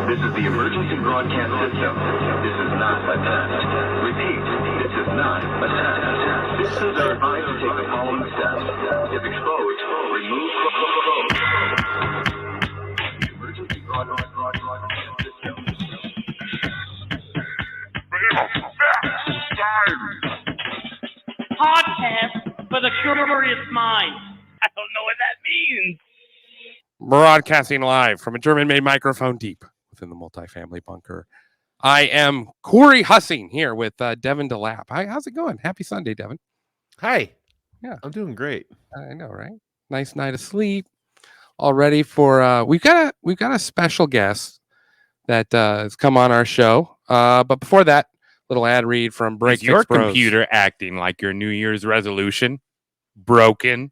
This is the emergency broadcast system. This is not a test. Repeat, this is not a test. Citizens are advised to take the following steps. If exposed, remove clothes. The emergency broadcast system. Podcast for the curious mind. I don't know what that means. Broadcasting live from a German-made microphone deep within the multifamily bunker. I am Corey Hussing here with Devin DeLapp. Hi, how's it going? Happy Sunday, Devin. Hi. Yeah. I'm doing great. I know, right? Nice night of sleep. All ready for we've got a special guest that has come on our show. But before that, little ad read from Break Is your Fix Bros. computer acting like your New Year's resolution? Broken?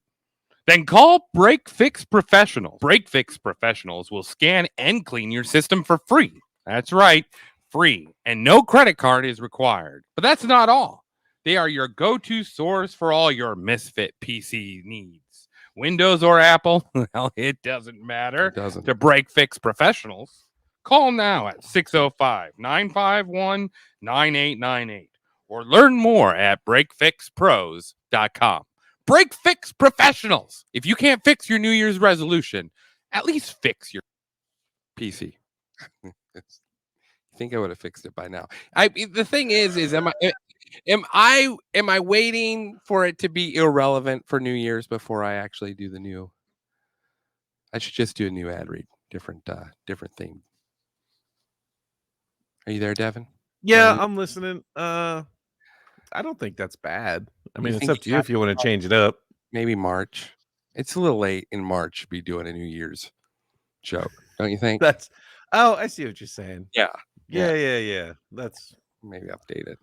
Then call Break Fix Professionals. Break Fix Professionals will scan and clean your system for free. That's right, free. And no credit card is required. But that's not all. They are your go-to source for all your misfit PC needs. Windows or Apple? Well, it doesn't matter. It doesn't. To Break Fix Professionals, call now at 605-951-9898 or learn more at breakfixpros.com. Break Fix Professionals. If you can't fix your New Year's resolution, at least fix your PC. I think I would have fixed it by now. The thing is am I waiting for it to be irrelevant for New Year's before I actually do the new? I should just do a new ad read, different theme. Are you there, Devin? Yeah, I'm listening. I don't think that's bad. I mean, it's up to you if you want to change it up. Maybe March. It's a little late in March to be doing a New Year's show, don't you think? I see what you're saying. Yeah. That's maybe update it.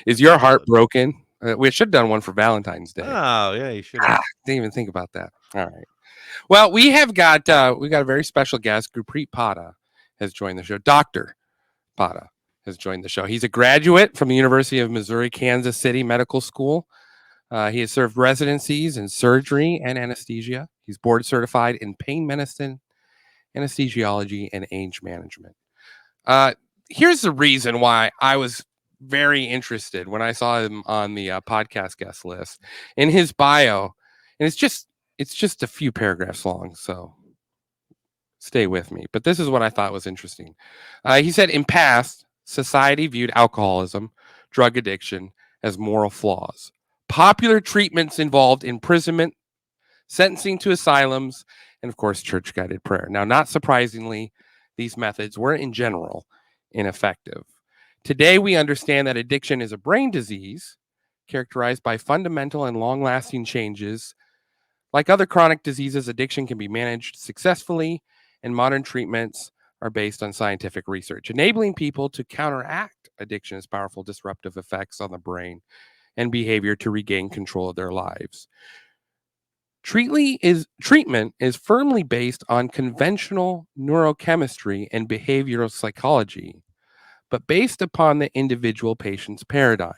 Is your heart broken? We should have done one for Valentine's Day. Oh yeah, you should have. Didn't even think about that. All right. Well, we got a very special guest. Gurpreet Padda has joined the show. Dr. Padda has joined the show. He's a graduate from the University of Missouri, Kansas City Medical School. He has served residencies in surgery and anesthesia. He's board certified in pain medicine, anesthesiology, and age management. Here's the reason why I was very interested when I saw him on the podcast guest list. In his bio, and it's just a few paragraphs long, so stay with me. But this is what I thought was interesting. He said, in past, society viewed alcoholism, drug addiction as moral flaws. Popular treatments involved imprisonment, sentencing to asylums, and of course, church-guided prayer. Now, not surprisingly, these methods were in general ineffective. Today, we understand that addiction is a brain disease characterized by fundamental and long-lasting changes. Like other chronic diseases, addiction can be managed successfully, and modern treatments are based on scientific research, enabling people to counteract addiction's powerful disruptive effects on the brain and behavior to regain control of their lives. Treatment is firmly based on conventional neurochemistry and behavioral psychology, but based upon the individual patient's paradigm.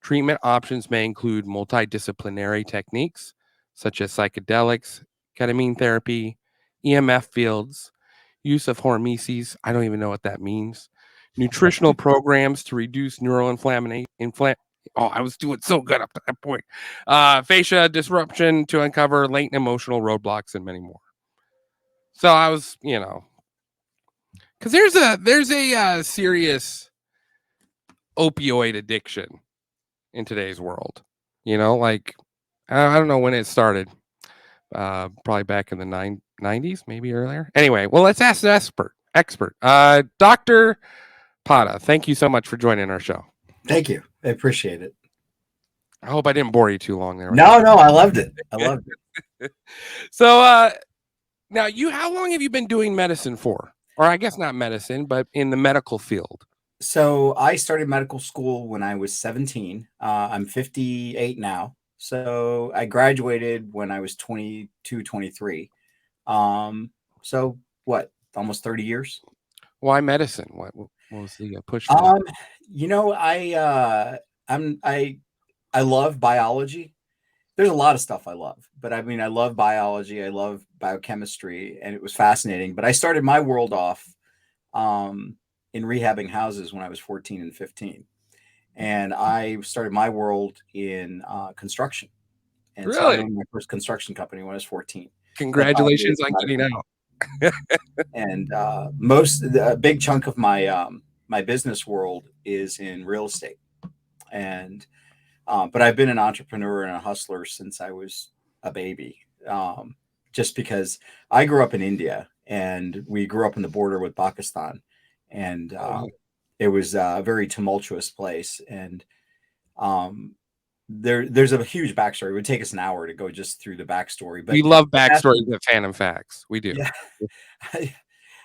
Treatment options may include multidisciplinary techniques, such as psychedelics, ketamine therapy, EMF fields, use of hormesis, I don't even know what that means, nutritional programs to reduce neural inflammation. I was doing so good up to that point. Fascia disruption to uncover latent emotional roadblocks and many more. So I was, because there's a serious opioid addiction in today's world. Like I don't know when it started. Probably back in the 90s, maybe earlier. Anyway, well, let's ask the expert. Dr. Padda, thank you so much for joining our show. Thank you. I appreciate it. I hope I didn't bore you too long there. No, I loved it. So now how long have you been doing medicine for? Or I guess not medicine, but in the medical field. So I started medical school when I was 17. I'm 58 now. So I graduated when I was 22, 23. So what, almost 30 years? Why medicine? What was the push? I love biology. there's a lot of stuff I love, but I mean, I love biology, I love biochemistry, and it was fascinating. But I started my world off in rehabbing houses when I was 14 and 15, and I started my world in construction. And so I Really? owned my first construction company when I was 14. Congratulations on getting out. And a big chunk of my business world is in real estate. And but I've been an entrepreneur and a hustler since I was a baby. Just because I grew up in India, and we grew up in the border with Pakistan, and it was a very tumultuous place. And there's a huge backstory. It would take us an hour to go just through the backstory. But We love backstories of Phantom Facts. We do. yeah.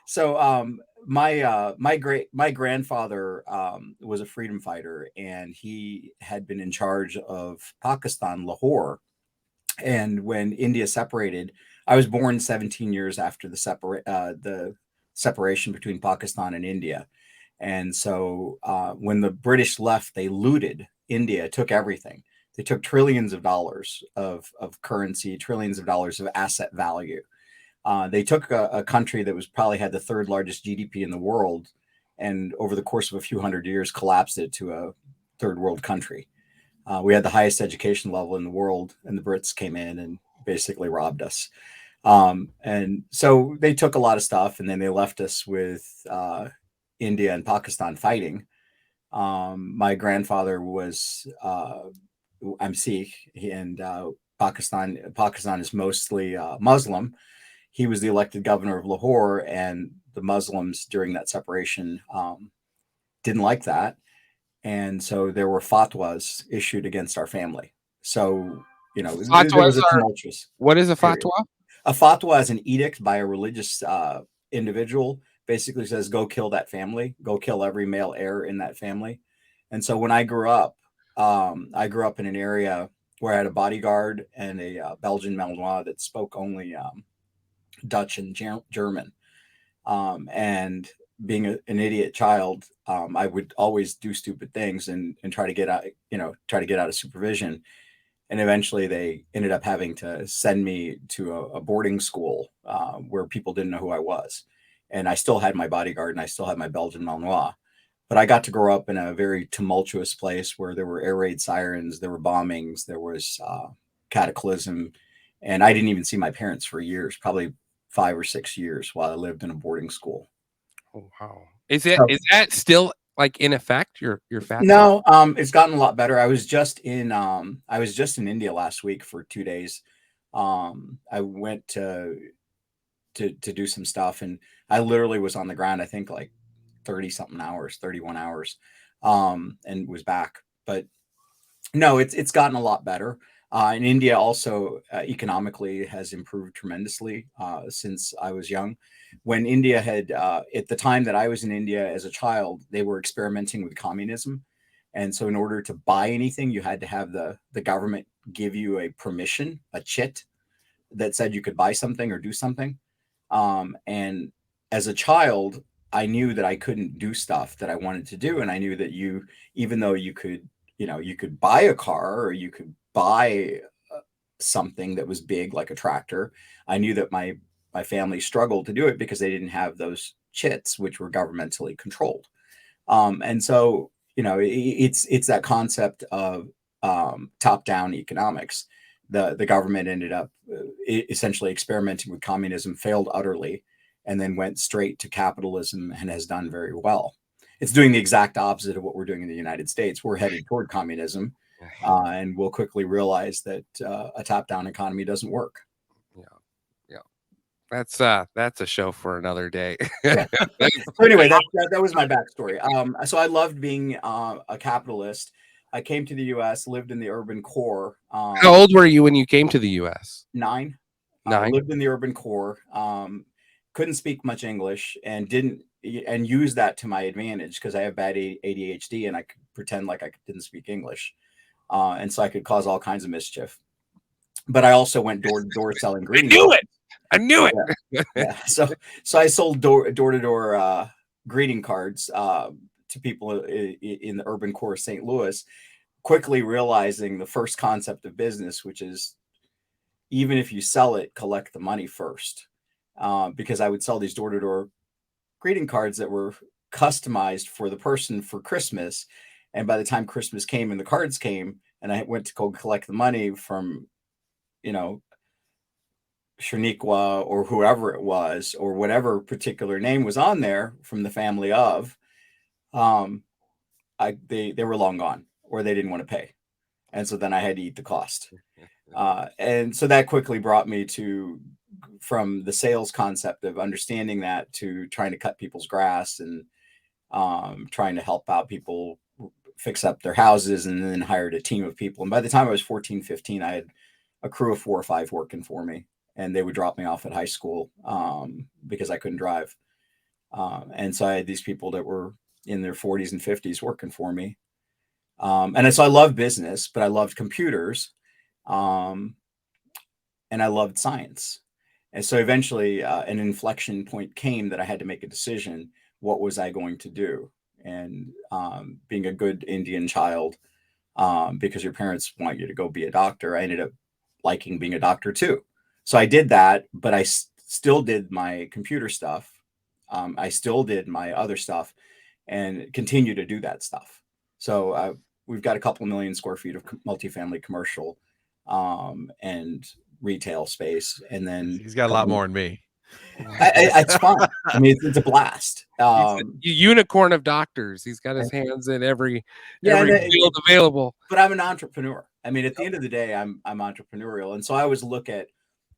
So my grandfather was a freedom fighter, and he had been in charge of Pakistan, Lahore. And when India separated, I was born 17 years after the separation between Pakistan and India. And so when the British left, they looted India, took everything. They took trillions of dollars of currency, trillions of dollars of asset value. They took a country that was probably had the third largest GDP in the world, and over the course of a few hundred years collapsed it to a third world country. We had the highest education level in the world, and the Brits came in and basically robbed us. And so they took a lot of stuff, and then they left us with India and Pakistan fighting. My grandfather was I'm Sikh, and Pakistan is mostly Muslim. He was the elected governor of Lahore, and the Muslims during that separation didn't like that. And so there were fatwas issued against our family. So, there was a tumultuous. What is a period. fatwa? A fatwa is an edict by a religious individual, basically says, go kill that family, go kill every male heir in that family. And so when I grew up in an area where I had a bodyguard and a Belgian Malinois that spoke only Dutch and German. And being an idiot child, I would always do stupid things and try to get out of supervision. And eventually they ended up having to send me to a boarding school where people didn't know who I was. And I still had my bodyguard and I still had my Belgian Malinois. But I got to grow up in a very tumultuous place where there were air raid sirens, there were bombings, there was cataclysm. And I didn't even see my parents for years, probably 5 or 6 years while I lived in a boarding school. Oh wow! Is that still like in effect? Your fat? No, it's gotten a lot better. I was just in India last week for 2 days. I went to do some stuff, and I literally was on the ground, I think like 30-something hours, 31 hours, and was back. But no, it's gotten a lot better. In India also economically has improved tremendously since I was young. When India had, at the time that I was in India as a child, they were experimenting with communism. And so in order to buy anything, you had to have the government give you a permission, a chit that said you could buy something or do something. And as a child, I knew that I couldn't do stuff that I wanted to do. And I knew that even though you could buy a car or you could buy something that was big like a tractor, I knew that my family struggled to do it because they didn't have those chits, which were governmentally controlled. And so, it's that concept of top-down economics. The government ended up essentially experimenting with communism, failed utterly, and then went straight to capitalism and has done very well. It's doing the exact opposite of what we're doing in the United States. We're headed toward communism, and we'll quickly realize that a top-down economy doesn't work. That's a show for another day. Yeah. So anyway, that was my backstory. So I loved being a capitalist. I came to the U.S., lived in the urban core. How old were you when you came to the U.S.? 9. 9. Lived in the urban core. Couldn't speak much English and use that to my advantage because I have bad ADHD and I could pretend like I didn't speak English. And so I could cause all kinds of mischief. But I also went door to door selling greeting cards. I knew it. Yeah. So I sold door to door greeting cards to people in the urban core of St. Louis. quickly realizing the first concept of business, which is even if you sell it, collect the money first. Because I would sell these door-to-door greeting cards that were customized for the person for Christmas. And by the time Christmas came and the cards came, and I went to go collect the money from, you know, Shaniqua or whoever it was, or whatever particular name was on there from the family of, they were long gone, or they didn't want to pay. And so then I had to eat the cost. And so that quickly brought me to, from the sales concept of understanding that, to trying to cut people's grass and trying to help out people fix up their houses, and then hired a team of people. And by the time I was 14, 15, I had a crew of 4 or 5 working for me, and they would drop me off at high school because I couldn't drive. And so I had these people that were in their 40s and 50s working for me. And so I loved business, but I loved computers. And I loved science. And so eventually an inflection point came that I had to make a decision. What was I going to do? And being a good Indian child, because your parents want you to go be a doctor, I ended up liking being a doctor too. So I did that, but I still did my computer stuff. I still did my other stuff and continue to do that stuff. So we've got a couple million square feet of multifamily commercial and retail space. And then He's got a lot more than me. It's fun. I mean, it's a blast. He's a unicorn of doctors. He's got his hands in every field available. But I'm an entrepreneur. I mean, at the end of the day, I'm entrepreneurial. And so I always look at,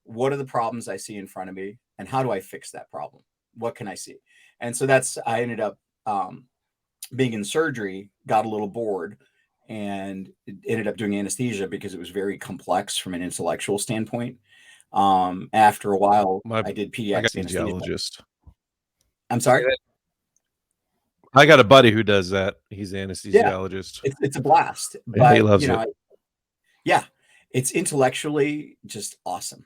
what are the problems I see in front of me, and how do I fix that problem? What can I see? And so I ended up being in surgery, got a little bored, and ended up doing anesthesia because it was very complex from an intellectual standpoint. After a while, I did pediatric anesthesiologist. I'm sorry? I got a buddy who does that. He's an anesthesiologist. Yeah, it's a blast. But he loves it. Yeah, it's intellectually just awesome.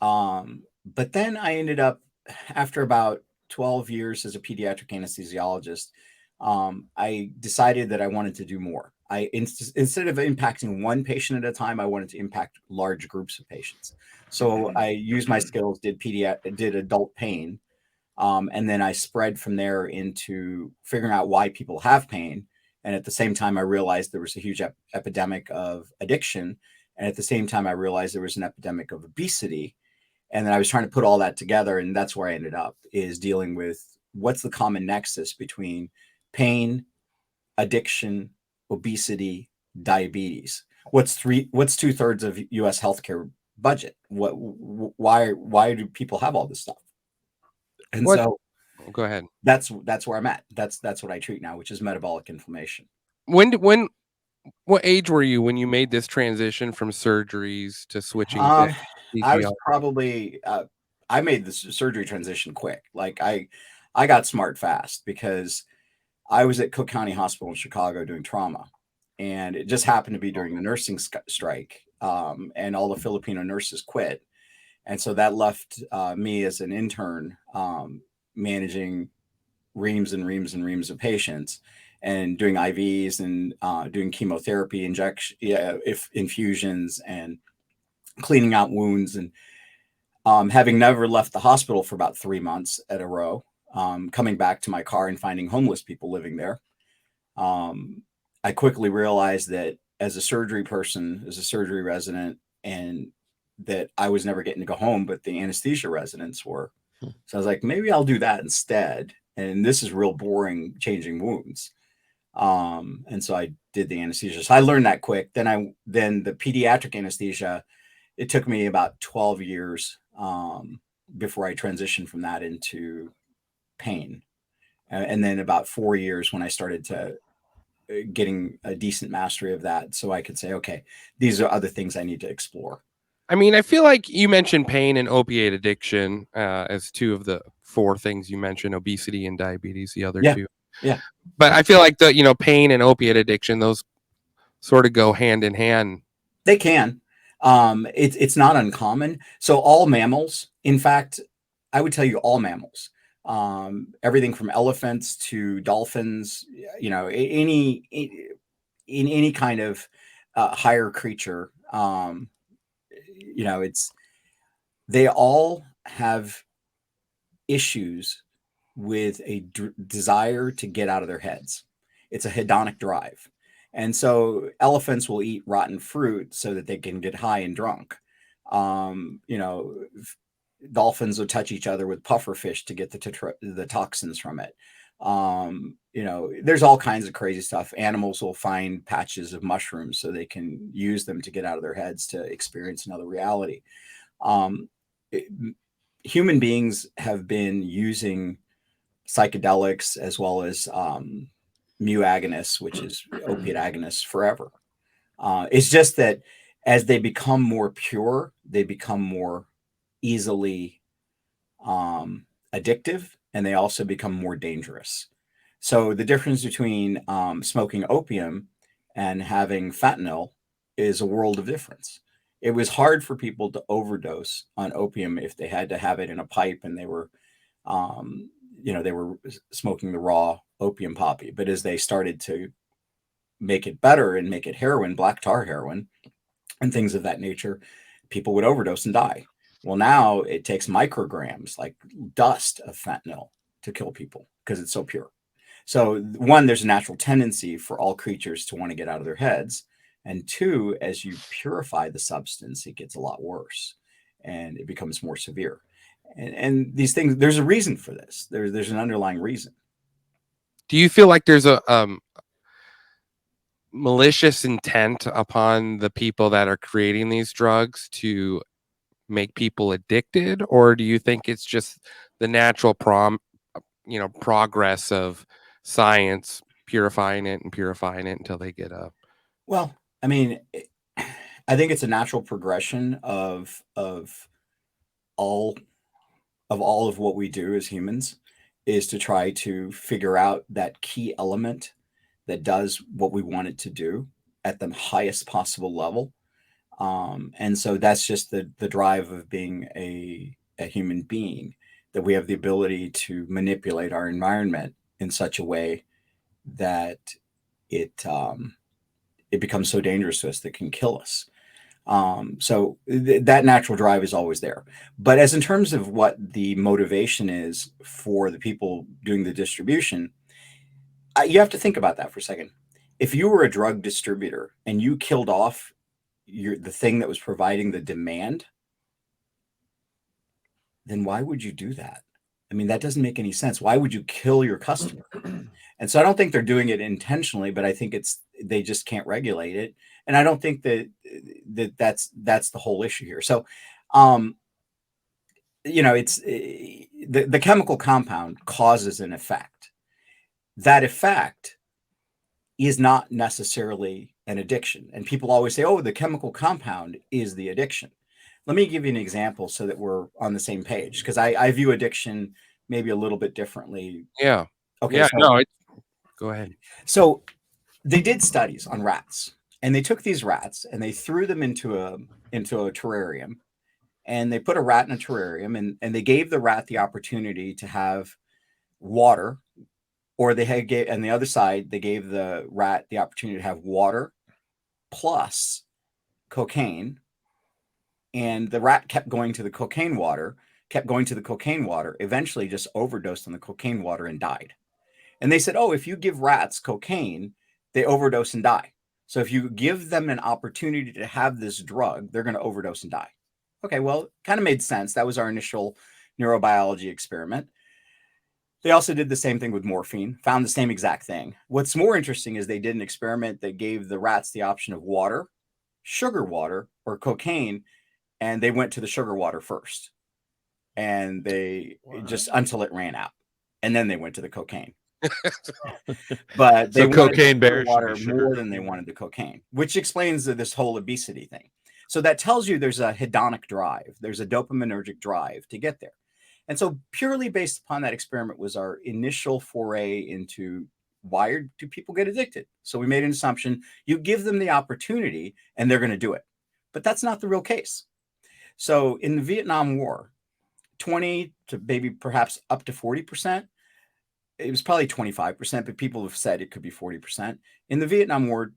But then I ended up, after about 12 years as a pediatric anesthesiologist, I decided that I wanted to do more. Instead of impacting one patient at a time, I wanted to impact large groups of patients. So I used my skills, did adult pain, and then I spread from there into figuring out why people have pain. And at the same time, I realized there was a huge epidemic of addiction. And at the same time, I realized there was an epidemic of obesity. And then I was trying to put all that together. And that's where I ended up, is dealing with what's the common nexus between pain, addiction, obesity, diabetes. What's 2/3 of U.S. healthcare budget? Why do people have all this stuff? And so, go ahead. That's where I'm at. That's what I treat now, which is metabolic inflammation. What age were you when you made this transition from surgeries to switching? I was probably I made the surgery transition quick. Like I got smart fast, because I was at Cook County Hospital in Chicago doing trauma, and it just happened to be during the nursing strike, and all the Filipino nurses quit. And so that left me as an intern managing reams and reams and reams of patients, and doing IVs and doing chemotherapy infusions, and cleaning out wounds, and having never left the hospital for about 3 months at a row. Coming back to my car and finding homeless people living there. I quickly realized that as a surgery person, as a surgery resident, and that I was never getting to go home, but the anesthesia residents were. So I was like, maybe I'll do that instead. And this is real boring, changing wounds. And so I did the anesthesia. So I learned that quick. Then the pediatric anesthesia, it took me about 12 years before I transitioned from that into pain. And then about 4 years when I started to getting a decent mastery of that, so I could say, okay, these are other things I need to explore. I mean, I feel like you mentioned pain and opiate addiction as 2 of the 4 things you mentioned, obesity and diabetes, the other 2. Yeah. But I feel like pain and opiate addiction, those sort of go hand in hand. They can. It's not uncommon. So all mammals, in fact, I would tell you all mammals, everything from elephants to dolphins, any in any kind of higher creature, they all have issues with a desire to get out of their heads. It's a hedonic drive. And so elephants will eat rotten fruit so that they can get high and drunk. Dolphins will touch each other with puffer fish to get the toxins from it. There's all kinds of crazy stuff. Animals will find patches of mushrooms so they can use them to get out of their heads to experience another reality. Human beings have been using psychedelics as well as mu agonists, which is opiate agonists, forever. It's just that as they become more pure, they become more easily addictive, and they also become more dangerous. So the difference between smoking opium and having fentanyl is a world of difference. It was hard for people to overdose on opium if they had to have it in a pipe and they were smoking the raw opium poppy. But as they started to make it better and make it heroin, black tar heroin, and things of that nature, people would overdose and die. Well, now it takes micrograms, like dust of fentanyl, to kill people because it's so pure. So one, there's a natural tendency for all creatures to want to get out of their heads. And two, as you purify the substance, it gets a lot worse and it becomes more severe. And these things, there's a reason for this. There's an underlying reason. Do you feel like there's a malicious intent upon the people that are creating these drugs to make people addicted, or do you think it's just the natural progress of science purifying it until they get a? Well, I mean, I think it's a natural progression of all of what we do as humans is to try to figure out that key element that does what we want it to do at the highest possible level. And so that's just the drive of being a human being, that we have the ability to manipulate our environment in such a way that it becomes so dangerous to us that it can kill us. So that natural drive is always there. But as in terms of what the motivation is for the people doing the distribution, you have to think about that for a second. If you were a drug distributor and you killed off the thing that was providing the demand, then why would you do that? I mean, that doesn't make any sense. Why would you kill your customer? And so I don't think they're doing it intentionally, but I think they just can't regulate it. And I don't think that's the whole issue here. So, it's the chemical compound causes an effect. That effect is not necessarily an addiction. And people always say, oh, the chemical compound is the addiction. Let me give you an example so that we're on the same page, because I view addiction maybe a little bit differently. Yeah. Okay. Yeah. So, go ahead. So they did studies on rats, and they took these rats and they threw them into a terrarium, and they put a rat in a terrarium, and they gave the rat the opportunity to have water, or and the other side, they gave the rat the opportunity to have water plus cocaine. And the rat kept going to the cocaine water, eventually just overdosed on the cocaine water and died. And they said, oh, if you give rats cocaine, they overdose and die. So if you give them an opportunity to have this drug, they're going to overdose and die. Okay, well, kind of made sense. That was our initial neurobiology experiment. They also did the same thing with morphine, found the same exact thing. What's more interesting is they did an experiment that gave the rats the option of water, sugar water, or cocaine, and they went to the sugar water first. And they just until it ran out. And then they went to the cocaine. But they wanted cocaine the water more than they wanted the cocaine, which explains this whole obesity thing. So that tells you there's a hedonic drive, there's a dopaminergic drive to get there. And so purely based upon that experiment was our initial foray into why do people get addicted? So we made an assumption, you give them the opportunity and they're going to do it. But that's not the real case. So in the Vietnam War, 20 to maybe perhaps up to 40%, it was probably 25%, but people have said it could be 40%. In the Vietnam War,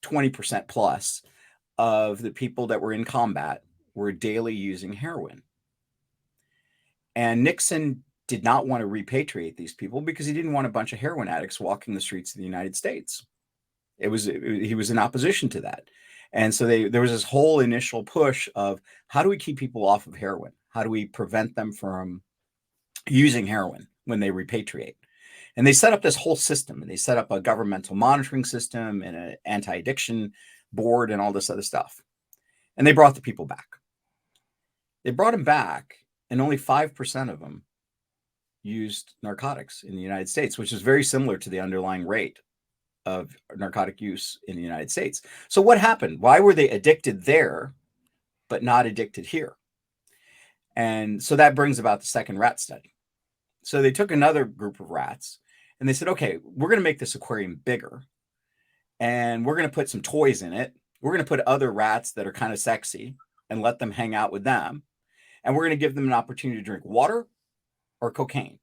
20% plus of the people that were in combat were daily using heroin. And Nixon did not want to repatriate these people because he didn't want a bunch of heroin addicts walking the streets of the United States. He was in opposition to that. And so there was this whole initial push of how do we keep people off of heroin? How do we prevent them from using heroin when they repatriate? And they set up this whole system, and they set up a governmental monitoring system and an anti-addiction board and all this other stuff. And they brought the people back. They brought them back, and only 5% of them used narcotics in the United States, which is very similar to the underlying rate of narcotic use in the United States. So what happened? Why were they addicted there, but not addicted here? And so that brings about the second rat study. So they took another group of rats and they said, okay, we're going to make this aquarium bigger and we're going to put some toys in it. We're going to put other rats that are kind of sexy and let them hang out with them. And we're going to give them an opportunity to drink water or cocaine.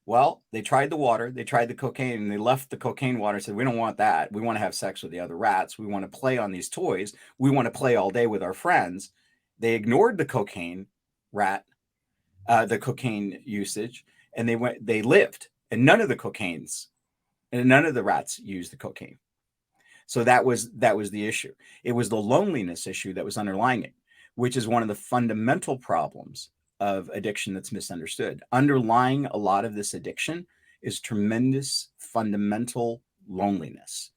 Well, they tried the water, they tried the cocaine, and they left the cocaine water and said, we don't want that. We want to have sex with the other rats. We want to play on these toys. We want to play all day with our friends. They ignored the cocaine the cocaine usage, and they lived. And none of the rats used the cocaine. So that was the issue. It was the loneliness issue that was underlying it, which is one of the fundamental problems of addiction that's misunderstood. Underlying a lot of this addiction is tremendous fundamental loneliness.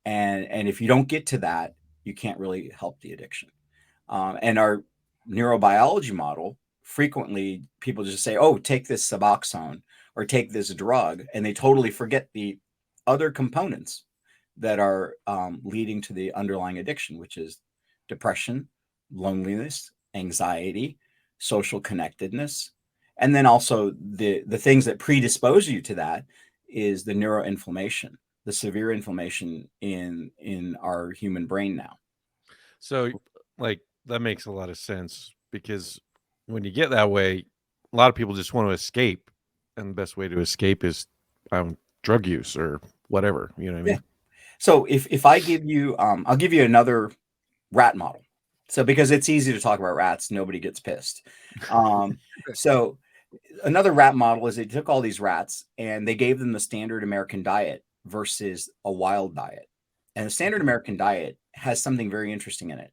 And if you don't get to that, you can't really help the addiction. And our neurobiology model, frequently people just say, oh, take this Suboxone or take this drug, and they totally forget the other components that are leading to the underlying addiction, which is depression, loneliness, anxiety, social connectedness. And then also the things that predispose you to that is the neuroinflammation, the severe inflammation in our human brain now. So like that makes a lot of sense, because when you get that way, a lot of people just want to escape, and the best way to escape is drug use or whatever, you know what I mean? Yeah. So if I give you, I'll give you another rat model. So because it's easy to talk about rats, nobody gets pissed. So another rat model is they took all these rats and they gave them the standard American diet versus a wild diet. And the standard American diet has something very interesting in it.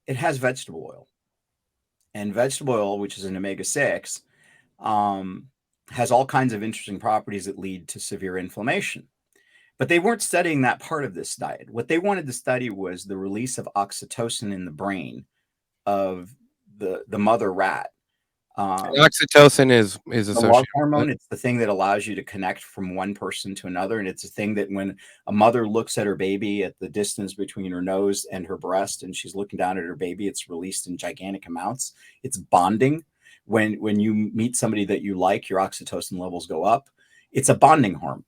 It has vegetable oil. And vegetable oil, which is an omega-6, has all kinds of interesting properties that lead to severe inflammation. But they weren't studying that part of this diet. What they wanted to study was the release of oxytocin in the brain of the mother rat. Oxytocin is the love associated hormone. with It's the thing that allows you to connect from one person to another. And it's a thing that when a mother looks at her baby at the distance between her nose and her breast, and she's looking down at her baby, it's released in gigantic amounts. It's bonding. When you meet somebody that you like, your oxytocin levels go up. It's a bonding hormone.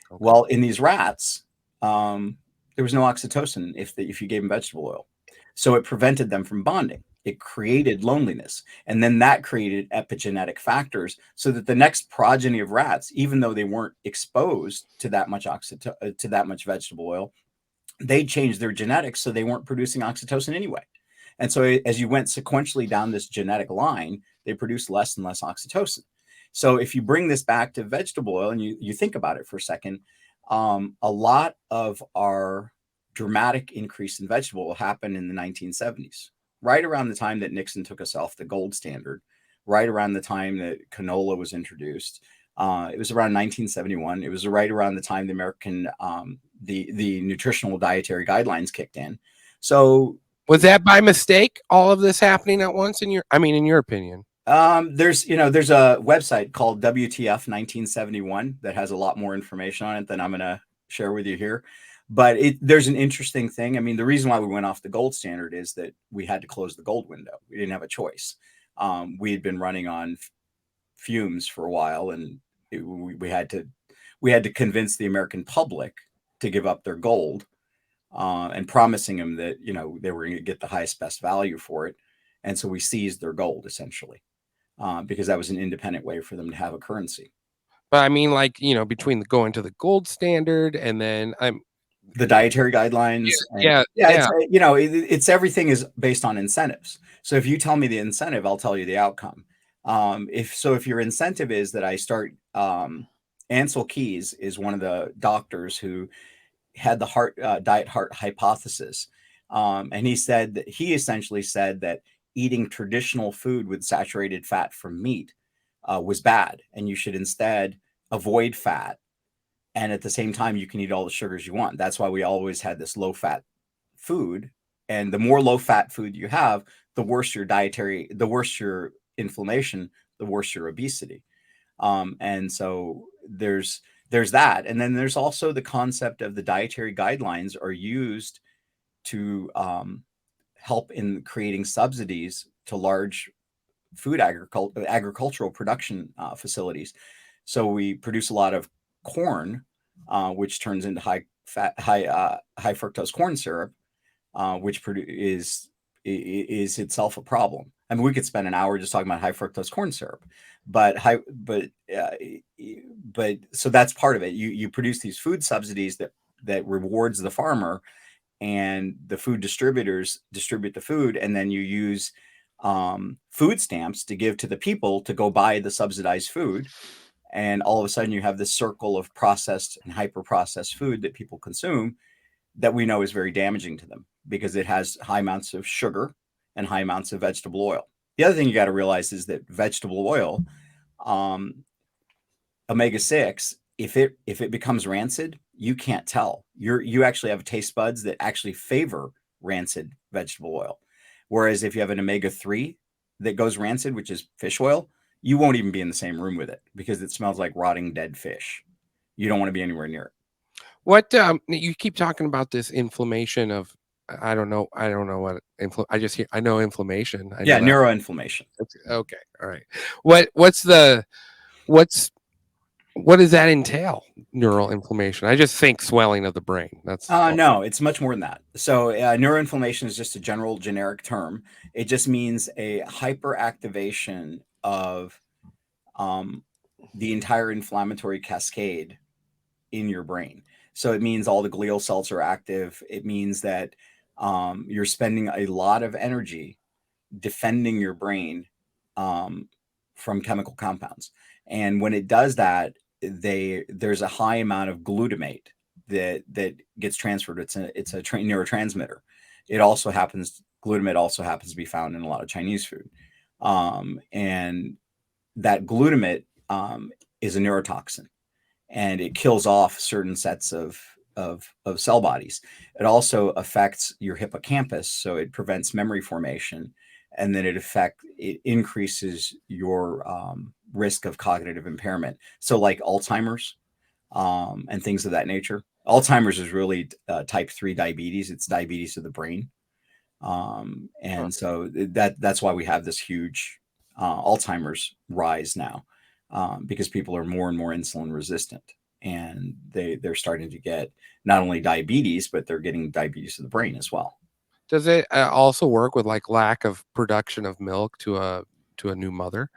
Okay. Well, in these rats, there was no oxytocin if you gave them vegetable oil. So it prevented them from bonding. It created loneliness. And then that created epigenetic factors so that the next progeny of rats, even though they weren't exposed to that much to that much vegetable oil, they changed their genetics so they weren't producing oxytocin anyway. And so as you went sequentially down this genetic line, they produced less and less oxytocin. So if you bring this back to vegetable oil and you think about it for a second, a lot of our dramatic increase in vegetable oil happened in the 1970s, right around the time that Nixon took us off the gold standard, right around the time that canola was introduced. It was around 1971. It was right around the time the American, the nutritional dietary guidelines kicked in. So was that by mistake, all of this happening at once in your opinion? There's a website called WTF 1971 that has a lot more information on it than I'm going to share with you here. But there's an interesting thing. I mean, the reason why we went off the gold standard is that we had to close the gold window. We didn't have a choice. We had been running on fumes for a while, and we had to convince the American public to give up their gold, and promising them that, they were going to get the highest, best value for it. And so we seized their gold essentially, because that was an independent way for them to have a currency. But I mean, between going to the gold standard and then the dietary guidelines. Yeah, It's, you know, it's everything is based on incentives. So if you tell me the incentive, I'll tell you the outcome. If your incentive is that I start, Ansel Keys is one of the doctors who had the diet heart hypothesis. And he essentially said that eating traditional food with saturated fat from meat was bad, and you should instead avoid fat. And at the same time, you can eat all the sugars you want. That's why we always had this low fat food. And the more low fat food you have, the worse the worse your inflammation, the worse your obesity. And so there's that. And then there's also the concept of the dietary guidelines are used to help in creating subsidies to large food agricultural production facilities. So we produce a lot of corn, which turns into high fructose corn syrup, which is itself a problem. I mean, we could spend an hour just talking about high fructose corn syrup, but so that's part of it. You produce these food subsidies that rewards the farmer, and the food distributors distribute the food, and then you use food stamps to give to the people to go buy the subsidized food. And all of a sudden you have this circle of processed and hyper processed food that people consume that we know is very damaging to them because it has high amounts of sugar and high amounts of vegetable oil. The other thing you got to realize is that vegetable oil, omega-6, if it becomes rancid, you can't tell. You actually have taste buds that actually favor rancid vegetable oil. Whereas if you have an omega-3 that goes rancid, which is fish oil, you won't even be in the same room with it because it smells like rotting dead fish. You don't want to be anywhere near it. What you keep talking about this inflammation of, I don't know what I know inflammation. Neuroinflammation. Okay, all right. What does that entail? Neural inflammation. I just think swelling of the brain. That's no, it's much more than that. So neuroinflammation is just a generic term. It just means a hyperactivation of the entire inflammatory cascade in your brain. So it means all the glial cells are active. It means that you're spending a lot of energy defending your brain from chemical compounds. And when it does that, there's a high amount of glutamate that gets transferred. It's a neurotransmitter. Glutamate also happens to be found in a lot of Chinese food. And that glutamate is a neurotoxin, and it kills off certain sets of cell bodies. It also affects your hippocampus, so it prevents memory formation, and then it increases your risk of cognitive impairment. So like Alzheimer's and things of that nature. Alzheimer's is really type 3 diabetes. It's diabetes of the brain. So that's why we have this huge Alzheimer's rise now, because people are more and more insulin resistant, and they're starting to get not only diabetes, but they're getting diabetes of the brain as well. Does it also work with like lack of production of milk to a new mother?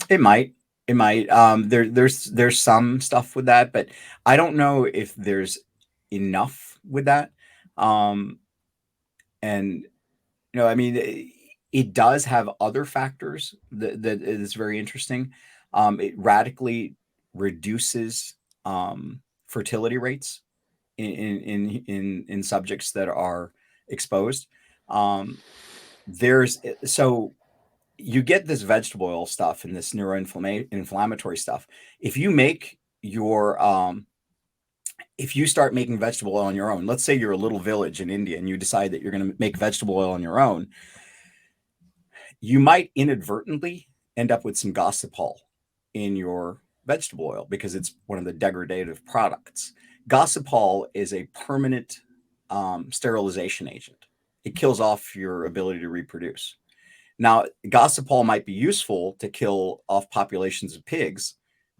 It might. There's some stuff with that, but I don't know if there's enough with that. And I mean, it does have other factors that is very interesting. It radically reduces fertility rates in subjects that are exposed. So you get this vegetable oil stuff and this inflammatory stuff. If you start making vegetable oil on your own, let's say you're a little village in India and you decide that you're going to make vegetable oil on your own, you might inadvertently end up with some gossypol in your vegetable oil because it's one of the degradative products. Gossypol is a permanent sterilization agent. It kills off your ability to reproduce. Now, gossypol might be useful to kill off populations of pigs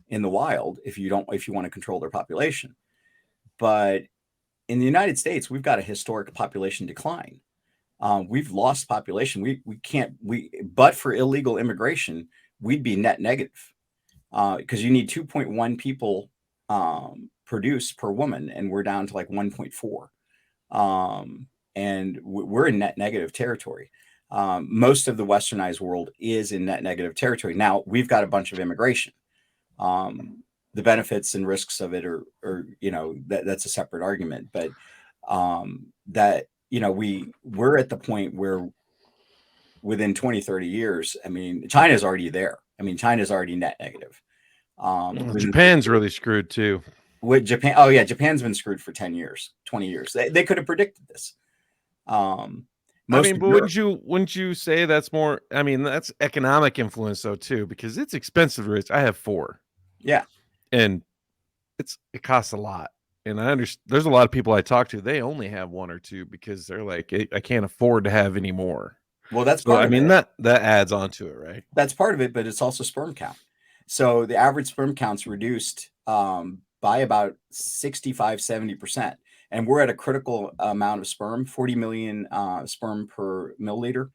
in the wild if you want to control their population. But in the United States, we've got a historic population decline. We've lost population. But for illegal immigration, we'd be net negative because you need 2.1 people produce per woman, and we're down to like 1.4. And we're in net negative territory. Most of the westernized world is in net negative territory. Now we've got a bunch of immigration. The benefits and risks of it are that's a separate argument, but that, we're at the point where within 20, 30 years, I mean, China's already there. I mean, China's already net negative. Japan's really screwed too. With Japan, oh yeah, Japan's been screwed for 10 years, 20 years. They could have predicted this. I mean, but wouldn't you say that's more? I mean, that's economic influence though too, because it's expensive to raise. I have 4. Yeah, and it costs a lot. And I understand there's a lot of people I talk to, they only have 1 or 2 because they're like, I can't afford to have any more. Well, that's part I of mean, it. that adds on to it, right? That's part of it, but it's also sperm count. So the average sperm count's reduced by about 65, 70%. And we're at a critical amount of sperm. 40 million sperm per milliliter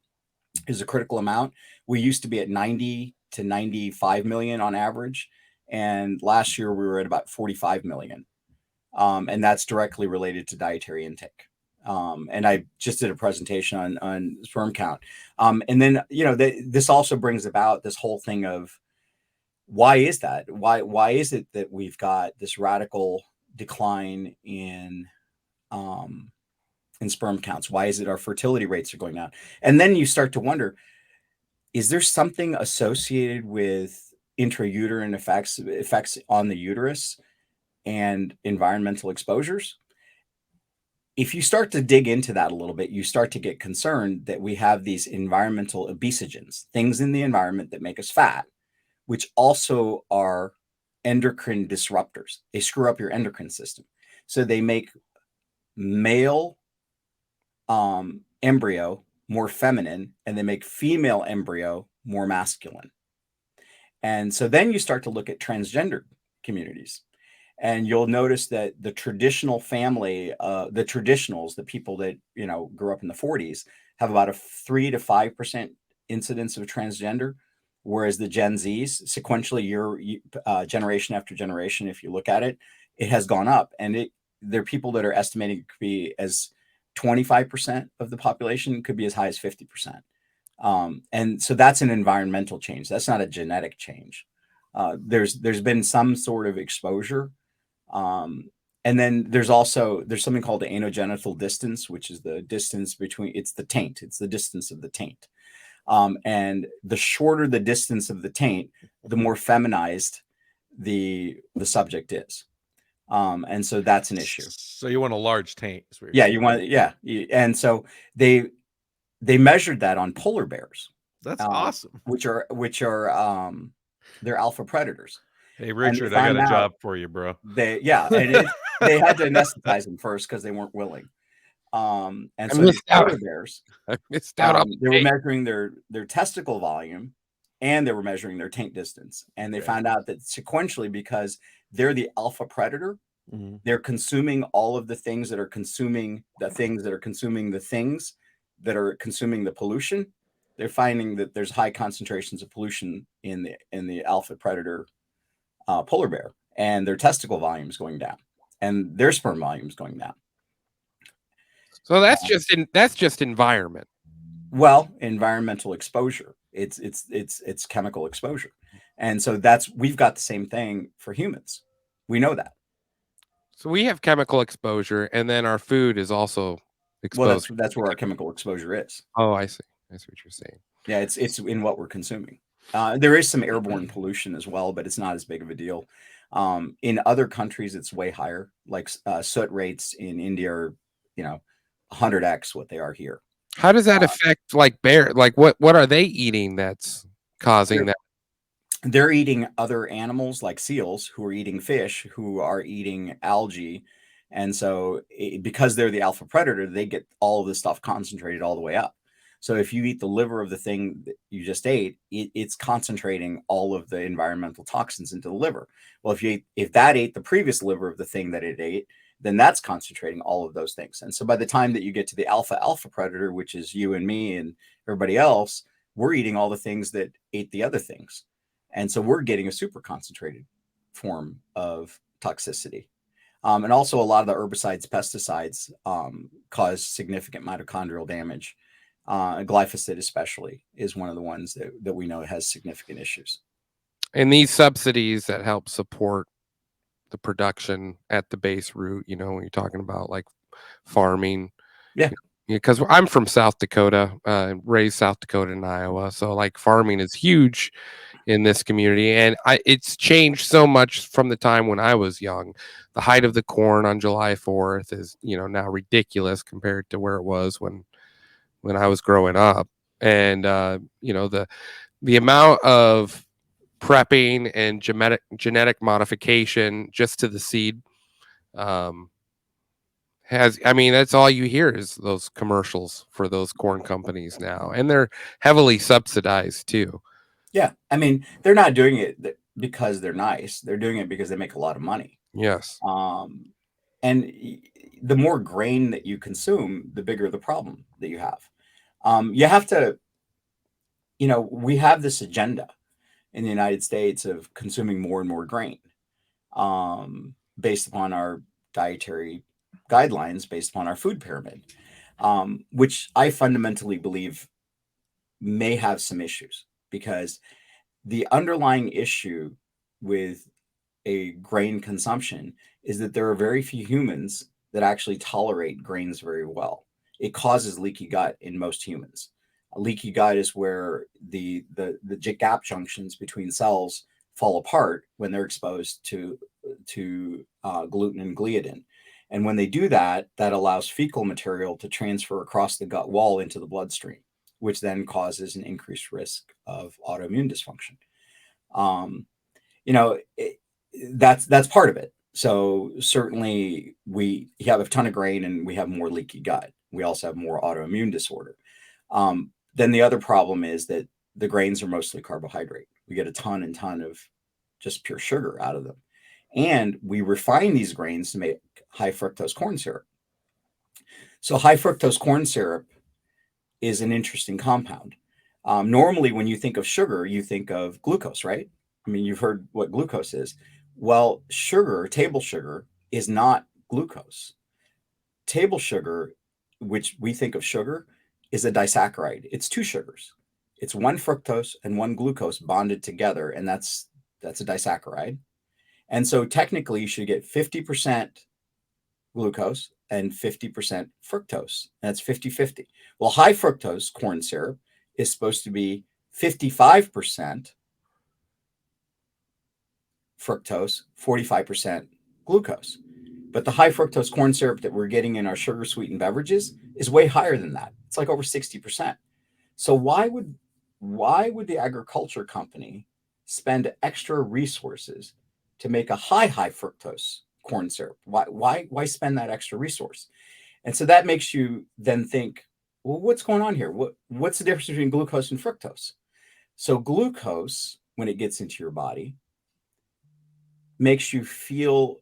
is a critical amount. We used to be at 90 to 95 million on average. And last year we were at about 45 million. And that's directly related to dietary intake. And I just did a presentation on sperm count. And then, this also brings about this whole thing of, why is that? Why is it that we've got this radical decline in sperm counts? Why is it our fertility rates are going down? And then you start to wonder, is there something associated with intrauterine effects on the uterus and environmental exposures? If you start to dig into that a little bit, you start to get concerned that we have these environmental obesogens, things in the environment that make us fat, which also are endocrine disruptors. They screw up your endocrine system. So they make male embryo more feminine, and they make female embryo more masculine. And so then you start to look at transgender communities, and you'll notice that the traditional family, the traditionals, the people that, grew up in the 40s, have about a 3 to 5% incidence of transgender. Whereas the Gen Zs, sequentially, generation after generation, if you look at it, it has gone up. And there are people that are estimating it could be as 25% of the population, could be as high as 50%. And so that's an environmental change. That's not a genetic change. There's been some sort of exposure. And then there's something called the anogenital distance, which is the distance between, it's the taint. It's the distance of the taint. And the shorter the distance of the taint, the more feminized the subject is. And so that's an issue. So you want a large taint. Yeah, and so they measured that on polar bears. That's awesome. Which are they're alpha predators. Hey Richard, I got a job for you, bro. They had to anesthetize them first because they weren't willing. And so the polar bears, I missed out on they were measuring their testicle volume, and they were measuring their taint distance. And they found out that sequentially, because they're the alpha predator, they're consuming all of the things that are consuming the things that are consuming the things that are consuming the pollution. They're finding that there's high concentrations of pollution in the alpha predator polar bear, and their testicle volume is going down, and their sperm volume is going down. So that's just environment. Well, environmental exposure. It's chemical exposure. And so we've got the same thing for humans. We know that. So we have chemical exposure, and then our food is also exposed. Well, that's where our chemical exposure is. Oh, I see. I see what you're saying. Yeah, it's in what we're consuming. There is some airborne pollution as well, but it's not as big of a deal. In other countries, it's way higher. Like soot rates in India are, 100x what they are here. How does that affect bear? Like what are they eating that's causing that? They're eating other animals like seals, who are eating fish, who are eating algae. And so because they're the alpha predator, they get all of this stuff concentrated all the way up. So if you eat the liver of the thing that you just ate, it's concentrating all of the environmental toxins into the liver. Well, if that ate the previous liver of the thing that it ate, then that's concentrating all of those things. And so by the time that you get to the alpha predator, which is you and me and everybody else, we're eating all the things that ate the other things. And so we're getting a super concentrated form of toxicity. And also a lot of the herbicides, pesticides cause significant mitochondrial damage. Glyphosate especially is one of the ones that we know has significant issues. And these subsidies that help support the production at the base root, you know, when you're talking about like farming. Yeah. Because I'm from South Dakota, raised South Dakota and Iowa. So like farming is huge in this community. And it's changed so much from the time when I was young. The height of the corn on July 4th is, you know, now ridiculous compared to where it was when I was growing up. And, you know, the amount of prepping and genetic modification just to the seed I mean, that's all you hear is those commercials for those corn companies now, and they're heavily subsidized too. Yeah. I mean, they're not doing it because they're nice. They're doing it because they make a lot of money. Yes. And the more grain that you consume, the bigger the problem that you have. You have to, you know, we have this agenda in the United States of consuming more and more grain based upon our dietary guidelines, based upon our food pyramid, which I fundamentally believe may have some issues, because the underlying issue with a grain consumption is that there are very few humans that actually tolerate grains very well. It causes leaky gut in most humans. A leaky gut is where the gap junctions between cells fall apart when they're exposed to gluten and gliadin. And when they do that, that allows fecal material to transfer across the gut wall into the bloodstream, which then causes an increased risk of autoimmune dysfunction. You know, that's part of it. So certainly we have a ton of grain and we have more leaky gut. We also have more autoimmune disorder. Then the other problem is that the grains are mostly carbohydrate. We get a ton of just pure sugar out of them. And we refine these grains to make high fructose corn syrup. So high fructose corn syrup is an interesting compound. Normally, when you think of sugar, you think of glucose, right? I mean, you've heard what glucose is. Well, sugar, table sugar, is not glucose. Table sugar, which we think of sugar, is a disaccharide. It's two sugars. It's one fructose and one glucose bonded together, and that's a disaccharide. And so technically you should get 50% glucose and 50% fructose. That's 50-50. Well, high fructose corn syrup is supposed to be 55% fructose, 45% glucose. But the high fructose corn syrup that we're getting in our sugar sweetened beverages is way higher than that. It's like over 60%. So why would the agriculture company spend extra resources to make a high fructose corn syrup? Why spend that extra resource? And so that makes you then think, well, what's going on here? What's the difference between glucose and fructose? So glucose, when it gets into your body, makes you feel,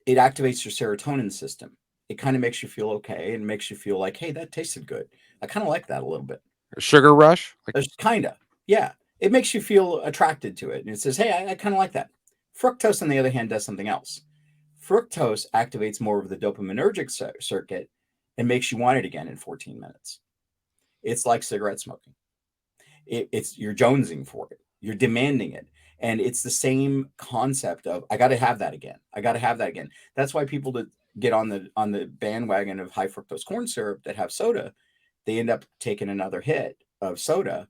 it activates your serotonin system. It kind of makes you feel okay and makes you feel like, hey, that tasted good. I kind of like that a little bit. A sugar rush? Kind of, yeah. It makes you feel attracted to it. And it says, hey, I kind of like that. Fructose, on the other hand, does something else. Fructose activates more of the dopaminergic circuit and makes you want it again in 14 minutes. It's like cigarette smoking. You're jonesing for it. You're demanding it. And it's the same concept of, I got to have that again. I got to have that again. That's why people that get on the bandwagon of high fructose corn syrup that have soda, they end up taking another hit of soda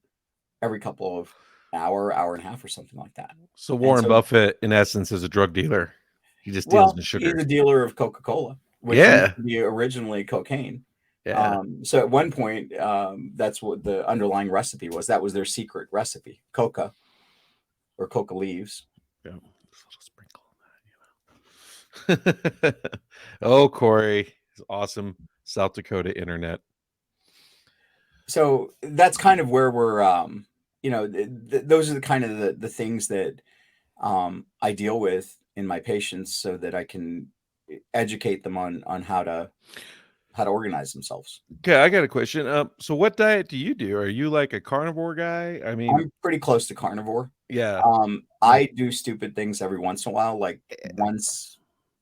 every couple of hour and a half or something like that. So Warren Buffett, in essence, is a drug dealer. He just deals in sugar. He's a dealer of Coca-Cola, which used to be originally cocaine. Yeah. So at one point, that's what the underlying recipe was. That was their secret recipe, coca or coca leaves. Yeah. Just a little sprinkle on that, Oh, Corey, it's awesome. South Dakota internet. So that's kind of where we're, those are the kind of the things that I deal with in my patients so that I can educate them on how to organize themselves. Okay, I got a question. So what diet do you do? Are you like a carnivore guy? I mean, I'm pretty close to carnivore. Yeah. I do stupid things every once in a while, like once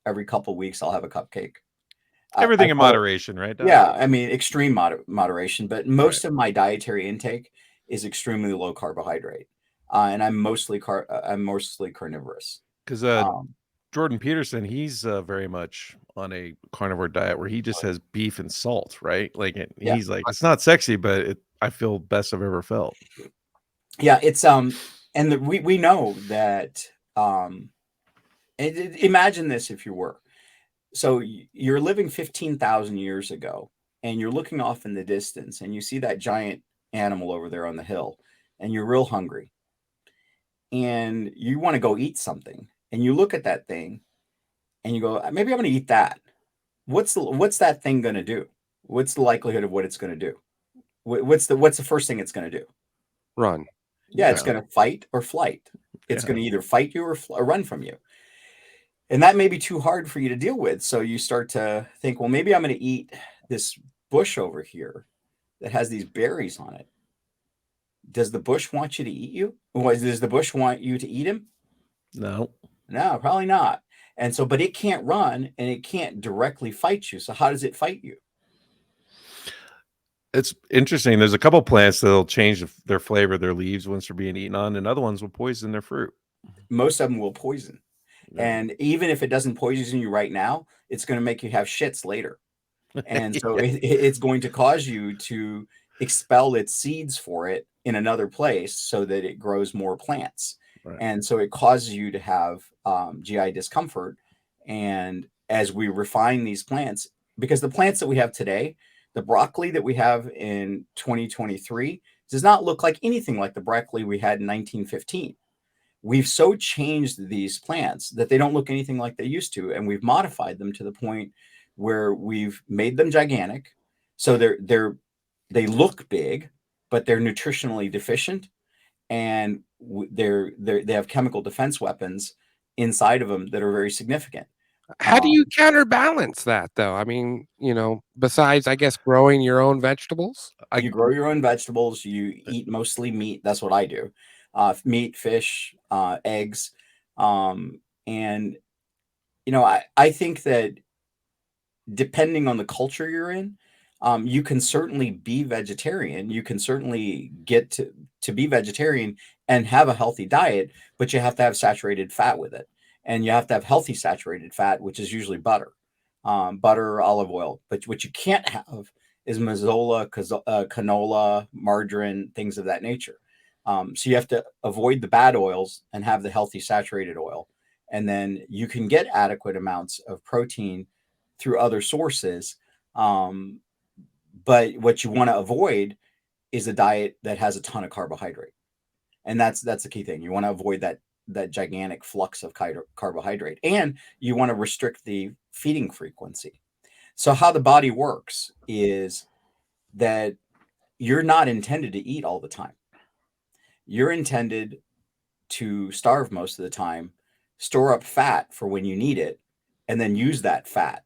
every couple of weeks I'll have a cupcake. Everything I in call it, moderation, right, Doc? yeah, I mean extreme moderation, but most Right. of my dietary intake is extremely low carbohydrate, and I'm mostly carnivorous. Because Um, Jordan Peterson, he's very much on a carnivore diet where he just has beef and salt, right? Like yeah, he's like, it's not sexy, but I feel best I've ever felt. yeah, it's and we know that imagine this if you were. So you're living 15,000 years ago and you're looking off in the distance and you see that giant animal over there on the hill and you're real hungry and you want to go eat something and you look at that thing and you go, maybe I'm going to eat that. What's that thing going to do? What's the likelihood of what it's going to do? What's the first thing it's going to do? Run. Yeah, it's Yeah. going to fight or flight. It's Yeah. going to either fight you or run from you. And that may be too hard for you to deal with. So you start to think, well, maybe I'm going to eat this bush over here that has these berries on it. Does the bush want you to eat you? Does the bush want you to eat him? No. No, probably not. And so, but it can't run and it can't directly fight you. So how does it fight you? It's interesting. There's a couple plants that'll change their flavor, their leaves once they're being eaten on, and other ones will poison their fruit. Most of them will poison. Yeah. And even if it doesn't poison you right now, it's going to make you have shits later. And so it's going to cause you to expel its seeds for it in another place so that it grows more plants. Right. And so it causes you to have GI discomfort. And as we refine these plants, because the plants that we have today, the broccoli that we have in 2023 does not look like anything like the broccoli we had in 1915. We've so changed these plants that they don't look anything like they used to, and we've modified them to the point where we've made them gigantic, so they look big, but they're nutritionally deficient, and they have chemical defense weapons inside of them that are very significant. How do you counterbalance that, though? I mean, besides, I guess, growing your own vegetables? You grow your own vegetables. You eat mostly meat. That's what I do. Meat, fish, eggs. And, I think that depending on the culture you're in, you can certainly be vegetarian. You can certainly get to be vegetarian and have a healthy diet, but you have to have saturated fat with it. And you have to have healthy saturated fat, which is usually butter, butter, olive oil. But what you can't have is mazola, canola, margarine, things of that nature. So you have to avoid the bad oils and have the healthy saturated oil. And then you can get adequate amounts of protein through other sources. But what you want to avoid is a diet that has a ton of carbohydrate. And that's the key thing. You want to avoid that gigantic flux of carbohydrate, and you want to restrict the feeding frequency. So how the body works is that you're not intended to eat all the time. You're intended to starve most of the time, store up fat for when you need it, and then use that fat.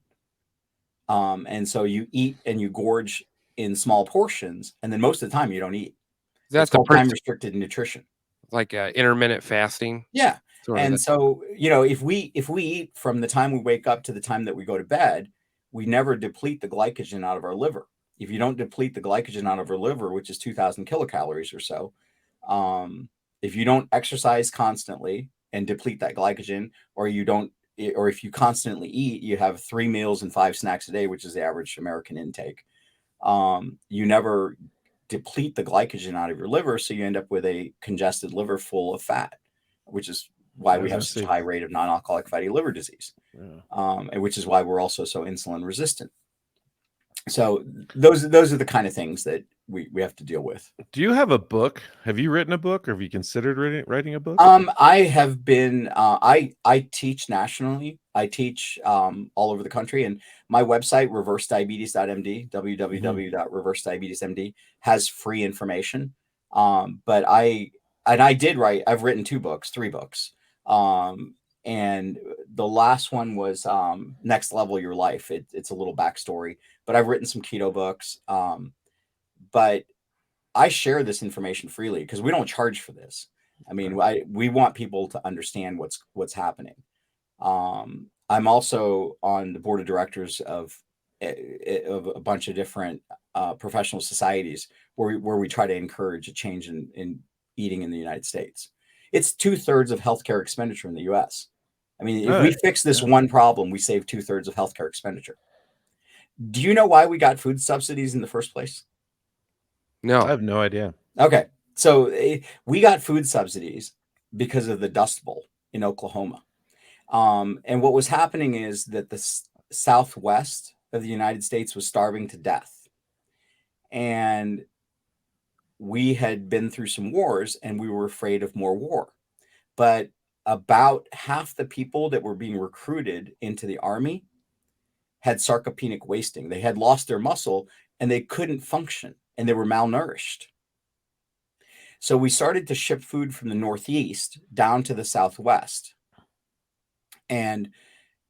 And so you eat and you gorge in small portions, and then most of the time you don't eat. It's That's a called time restricted nutrition. like intermittent fasting. Yeah. Sort of And a- so, if we eat from the time we wake up to the time that we go to bed, we never deplete the glycogen out of our liver. If you don't deplete the glycogen out of our liver, which is 2,000 kilocalories or so, if you don't exercise constantly and deplete that glycogen, or if you constantly eat, you have 3 meals and 5 snacks a day, which is the average American intake. You never deplete the glycogen out of your liver, so you end up with a congested liver full of fat, which is why we have such a high rate of non-alcoholic fatty liver disease, and which is why we're also so insulin resistant. So those are the kind of things that we have to deal with. Do you have a book? Have you written a book, or have you considered writing a book? I have been. I teach nationally. I teach all over the country, and my website reversediabetes.md, www.reversediabetesmd, has free information. But I did write. I've written 3 books. And the last one was Next Level Your Life. It's a little backstory, but I've written some keto books. But I share this information freely because we don't charge for this. I mean, we want people to understand what's happening. I'm also on the board of directors of a bunch of different professional societies where we try to encourage a change in eating in the United States. It's 2/3 of healthcare expenditure in the U.S. I mean, if we fix this one problem, we save 2/3 of healthcare expenditure. Do you know why we got food subsidies in the first place? No. I have no idea. Okay. So we got food subsidies because of the Dust Bowl in Oklahoma. And what was happening is that the Southwest of the United States was starving to death. And we had been through some wars and we were afraid of more war. But about half the people that were being recruited into the army had sarcopenic wasting. They had lost their muscle and they couldn't function and they were malnourished. So we started to ship food from the Northeast down to the Southwest. And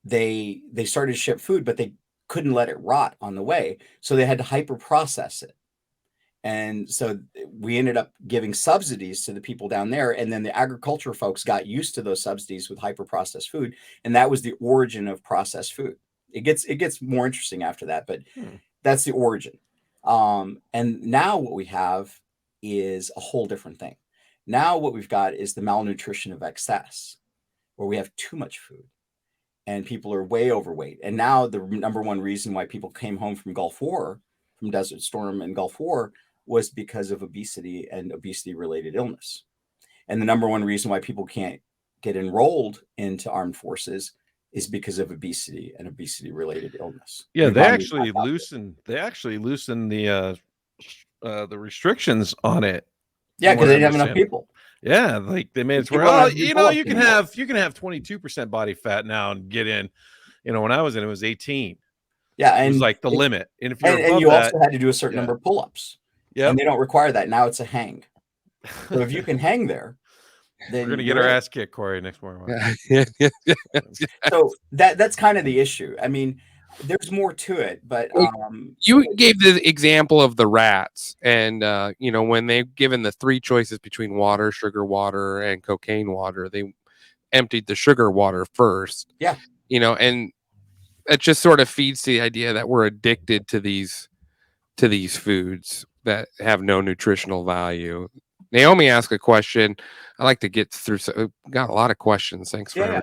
they started to ship food, but they couldn't let it rot on the way. So they had to hyper process it. And so we ended up giving subsidies to the people down there. And then the agriculture folks got used to those subsidies with hyper processed food. And that was the origin of processed food. It gets more interesting after that, but that's the origin. And now what we have is a whole different thing. Now what we've got is the malnutrition of excess, where we have too much food and people are way overweight. And now the number one reason why people came home from Gulf War, from Desert Storm and Gulf War, was because of obesity and obesity-related illness. And the number one reason why people can't get enrolled into armed forces is because of obesity and obesity-related illness. Yeah, they actually loosened the restrictions on it. Yeah, because they didn't have enough people. Yeah, like they made it where you can have 22% body fat now and get in. When I was in, it was 18. Yeah, and it was like the limit. And if you're and you also had to do a certain number of pull-ups. Yeah, and they don't require that now. It's a hang. So if you can hang there, then we're gonna get our ass kicked, Corey, next morning. So that's kind of the issue. I mean, there's more to it, but you gave the example of the rats, and when they've given the three choices between water, sugar water, and cocaine water, they emptied the sugar water first. Yeah, and it just sort of feeds the idea that we're addicted to these foods that have no nutritional value. Naomi asked a question. I like to get through. So got a lot of questions. Thanks for.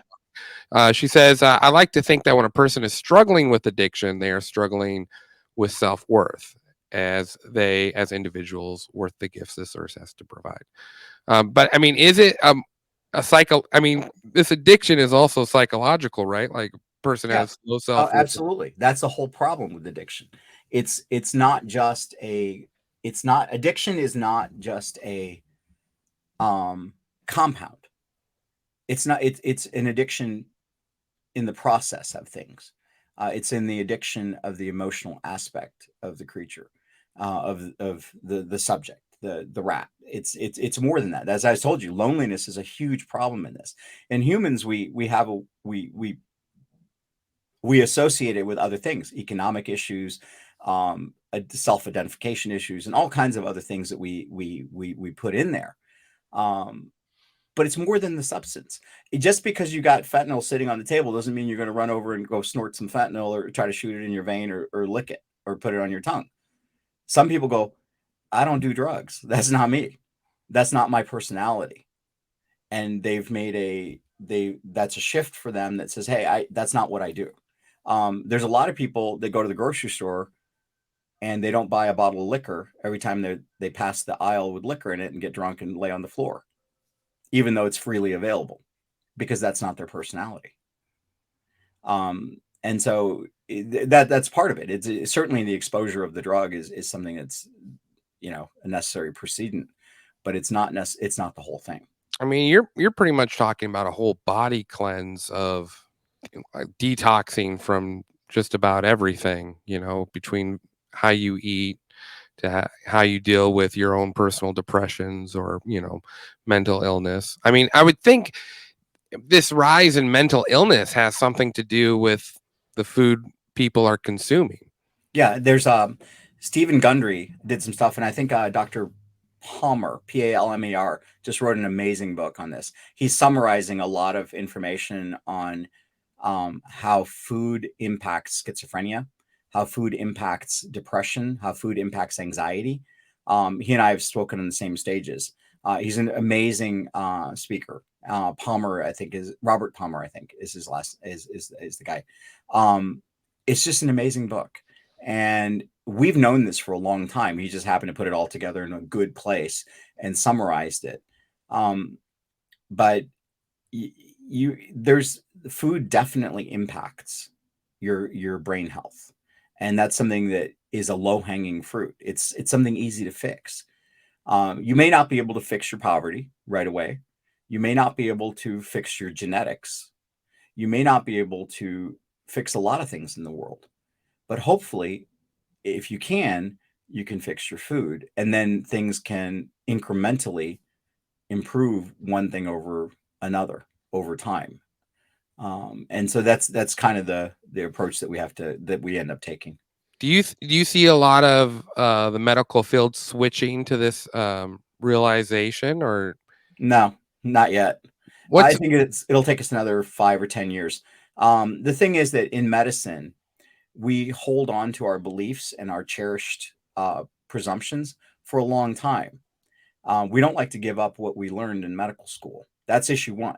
She says, I like to think that when a person is struggling with addiction, they are struggling with self-worth as individuals worth the gifts this earth has to provide. But I mean, is it a cycle? I mean, this addiction is also psychological, right? Like a person has low self-worth. Oh, absolutely. That's the whole problem with addiction. Addiction is not just a compound. It's an addiction in the process of things. It's in the addiction of the emotional aspect of the creature, of the subject, the rat. It's more than that. As I told you, loneliness is a huge problem in this. In humans, we associate it with other things, economic issues, self-identification issues, and all kinds of other things that we put in there. But it's more than the substance. Just because you got fentanyl sitting on the table doesn't mean you're going to run over and go snort some fentanyl or try to shoot it in your vein or lick it or put it on your tongue. Some people go, I don't do drugs. That's not me. That's not my personality. And they've made that's a shift for them that says, hey, that's not what I do. There's a lot of people that go to the grocery store and they don't buy a bottle of liquor every time they pass the aisle with liquor in it and get drunk and lay on the floor, even though it's freely available, because that's not their personality. And so that's part of it. It's certainly the exposure of the drug is something that's, a necessary precedent, but it's not the whole thing. I mean, you're pretty much talking about a whole body cleanse of detoxing from just about everything, between how you eat to how you deal with your own personal depressions or, mental illness. I mean, I would think this rise in mental illness has something to do with the food people are consuming. Yeah, there's Stephen Gundry did some stuff, and I think Dr. Palmer, Palmer, just wrote an amazing book on this. He's summarizing a lot of information on how food impacts schizophrenia, how food impacts depression, how food impacts anxiety. He and I have spoken on the same stages. He's an amazing speaker. Palmer, I think, is Robert Palmer. I think is his last is the guy. It's just an amazing book, and we've known this for a long time. He just happened to put it all together in a good place and summarized it. But there's food definitely impacts your brain health, and that's something that is a low hanging fruit. It's something easy to fix. You may not be able to fix your poverty right away. You may not be able to fix your genetics. You may not be able to fix a lot of things in the world, but hopefully, if you can fix your food, and then things can incrementally improve one thing over another over time. And so that's kind of the approach that we end up taking. Do you see a lot of the medical field switching to this realization, or No, not yet. I think it'll take us another 5 or 10 years. The thing is that in medicine, we hold on to our beliefs and our cherished presumptions for a long time. We don't like to give up what we learned in medical school. That's issue one.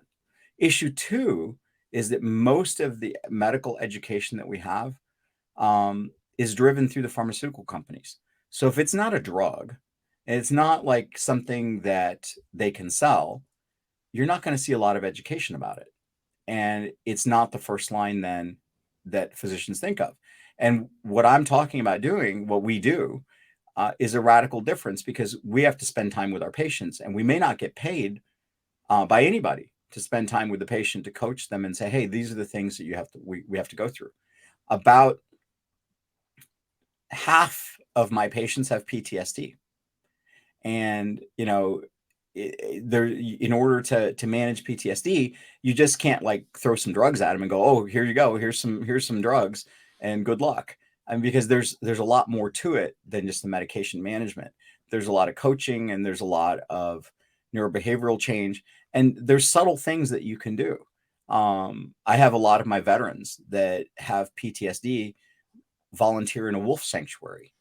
Issue two is that most of the medical education that we have is driven through the pharmaceutical companies. So if it's not a drug, and it's not like something that they can sell, you're not going to see a lot of education about it. And it's not the first line then that physicians think of. And what I'm talking about doing, what we do, is a radical difference, because we have to spend time with our patients, and we may not get paid by anybody to spend time with the patient, to coach them and say, hey, these are the things that we have to go through. About half of my patients have PTSD. And, in order to manage PTSD, you just can't like throw some drugs at them and go, oh, here you go. Here's some drugs and good luck. And because there's a lot more to it than just the medication management. There's a lot of coaching, and there's a lot of neurobehavioral change, and there's subtle things that you can do. I have a lot of my veterans that have PTSD volunteer in a wolf sanctuary,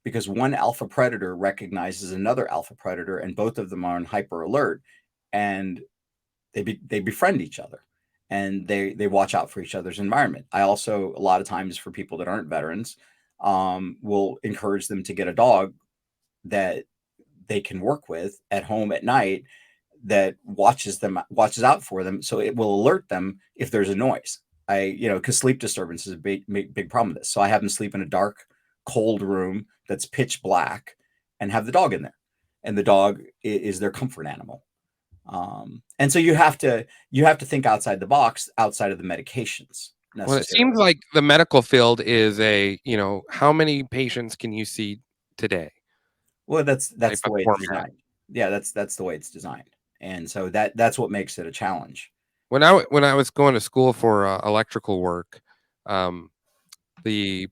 because one alpha predator recognizes another alpha predator, and both of them are on hyper alert, and they befriend each other, and they watch out for each other's environment. I also, a lot of times, for people that aren't veterans, will encourage them to get a dog that they can work with at home at night, that watches out for them, so it will alert them if there's a noise. Because sleep disturbance is a big problem with this. So I have them sleep in a dark, cold room that's pitch black, and have the dog in there, and the dog is their comfort animal. And so you have to think outside the box, outside of the medications. Well, it seems like the medical field is how many patients can you see today? Well, that's the way it's designed. Yeah, that's the way it's designed. And so that's what makes it a challenge. When I was going to school for electrical work, the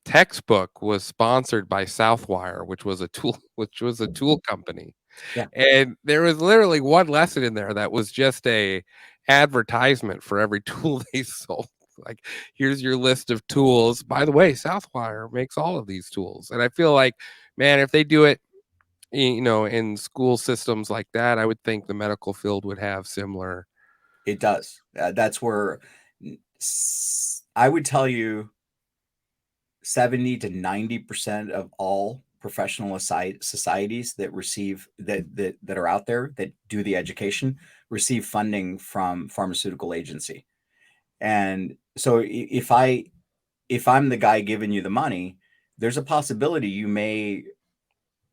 textbook was sponsored by Southwire, which was a tool company. Yeah. And there was literally one lesson in there that was just a advertisement for every tool they sold. Like, here's your list of tools. By the way, Southwire makes all of these tools. And I feel like, man, if they do it, in school systems like that, I would think the medical field would have similar. It does. That's where I would tell you 70 to 90% of all professional societies that receive that are out there that do the education receive funding from pharmaceutical agency. And so if I'm the guy giving you the money, there's a possibility you may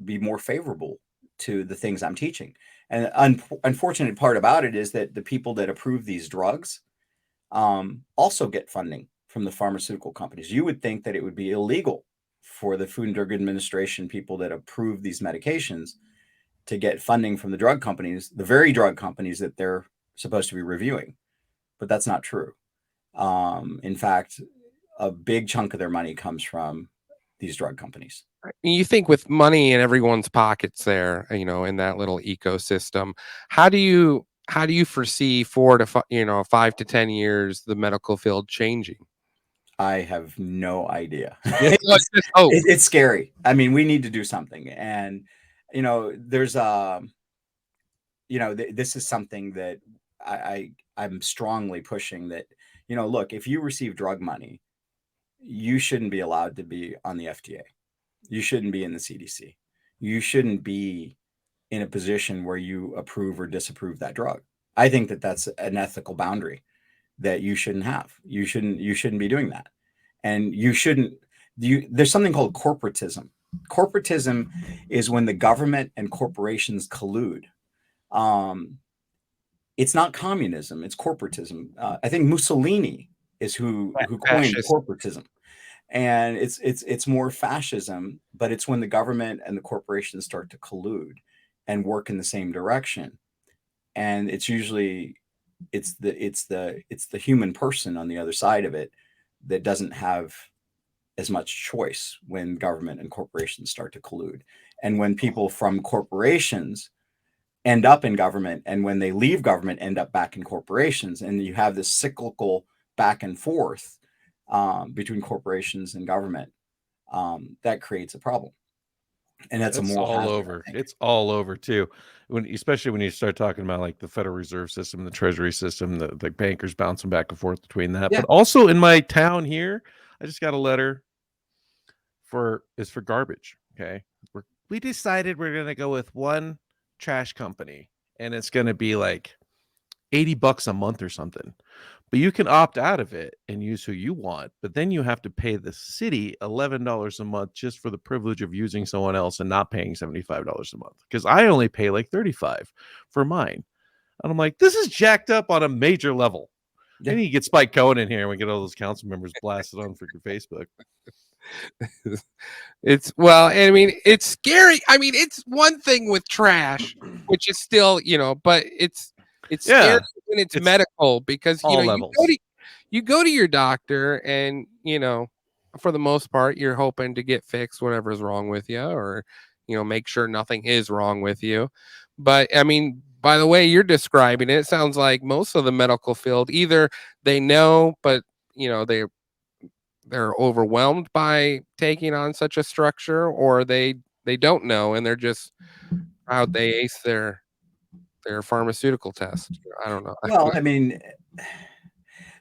be more favorable to the things I'm teaching. And unfortunate part about it is that the people that approve these drugs also get funding from the pharmaceutical companies. You would think that it would be illegal for the Food and Drug Administration people that approve these medications to get funding from the drug companies, the very drug companies that they're supposed to be reviewing. But that's not true. In fact, a big chunk of their money comes from these drug companies. You think with money in everyone's pockets there, in that little ecosystem, how do you how do you foresee 5 to 10 years the medical field changing? I have no idea. Let's just hope. It's scary. I mean, we need to do something. And, there's this is something that I'm strongly pushing that, look, if you receive drug money, you shouldn't be allowed to be on the FDA. You shouldn't be in the CDC. You shouldn't be in a position where you approve or disapprove that drug. I think that that's an ethical boundary that you shouldn't have. You shouldn't be doing that. And there's something called corporatism. Corporatism is when the government and corporations collude. It's not communism, it's corporatism. I think Mussolini is who coined corporatism. And it's more fascism, but it's when the government and the corporations start to collude and work in the same direction. And it's usually it's the human person on the other side of it that doesn't have as much choice when government and corporations start to collude. And when people from corporations end up in government, and when they leave government, end up back in corporations, and you have this cyclical back and forth between corporations and government, that creates a problem. And that's a moral all hazard, over. It's all over too. Especially when you start talking about like the Federal Reserve System, the Treasury system, the bankers bouncing back and forth between that. Yeah. But also in my town here, I just got a letter for garbage. Okay, we decided we're gonna go with one trash company, and it's gonna be like $80 a month or something. But you can opt out of it and use who you want. But then you have to pay the city $11 a month just for the privilege of using someone else and not paying $75 a month. Because I only pay like $35 for mine. And I'm like, this is jacked up on a major level. Yeah. Then you get Spike Cohen in here and we get all those council members blasted on freaking Facebook. It's scary. I mean, it's one thing with trash, which is still, but it's scary when it's medical, because you go to your doctor and for the most part you're hoping to get fixed whatever's wrong with you, or make sure nothing is wrong with you. But I mean, by the way you're describing it, it sounds like most of the medical field, either they know, but they're overwhelmed by taking on such a structure, or they don't know and they're just proud they ace their pharmaceutical test. I don't know. Well, I mean,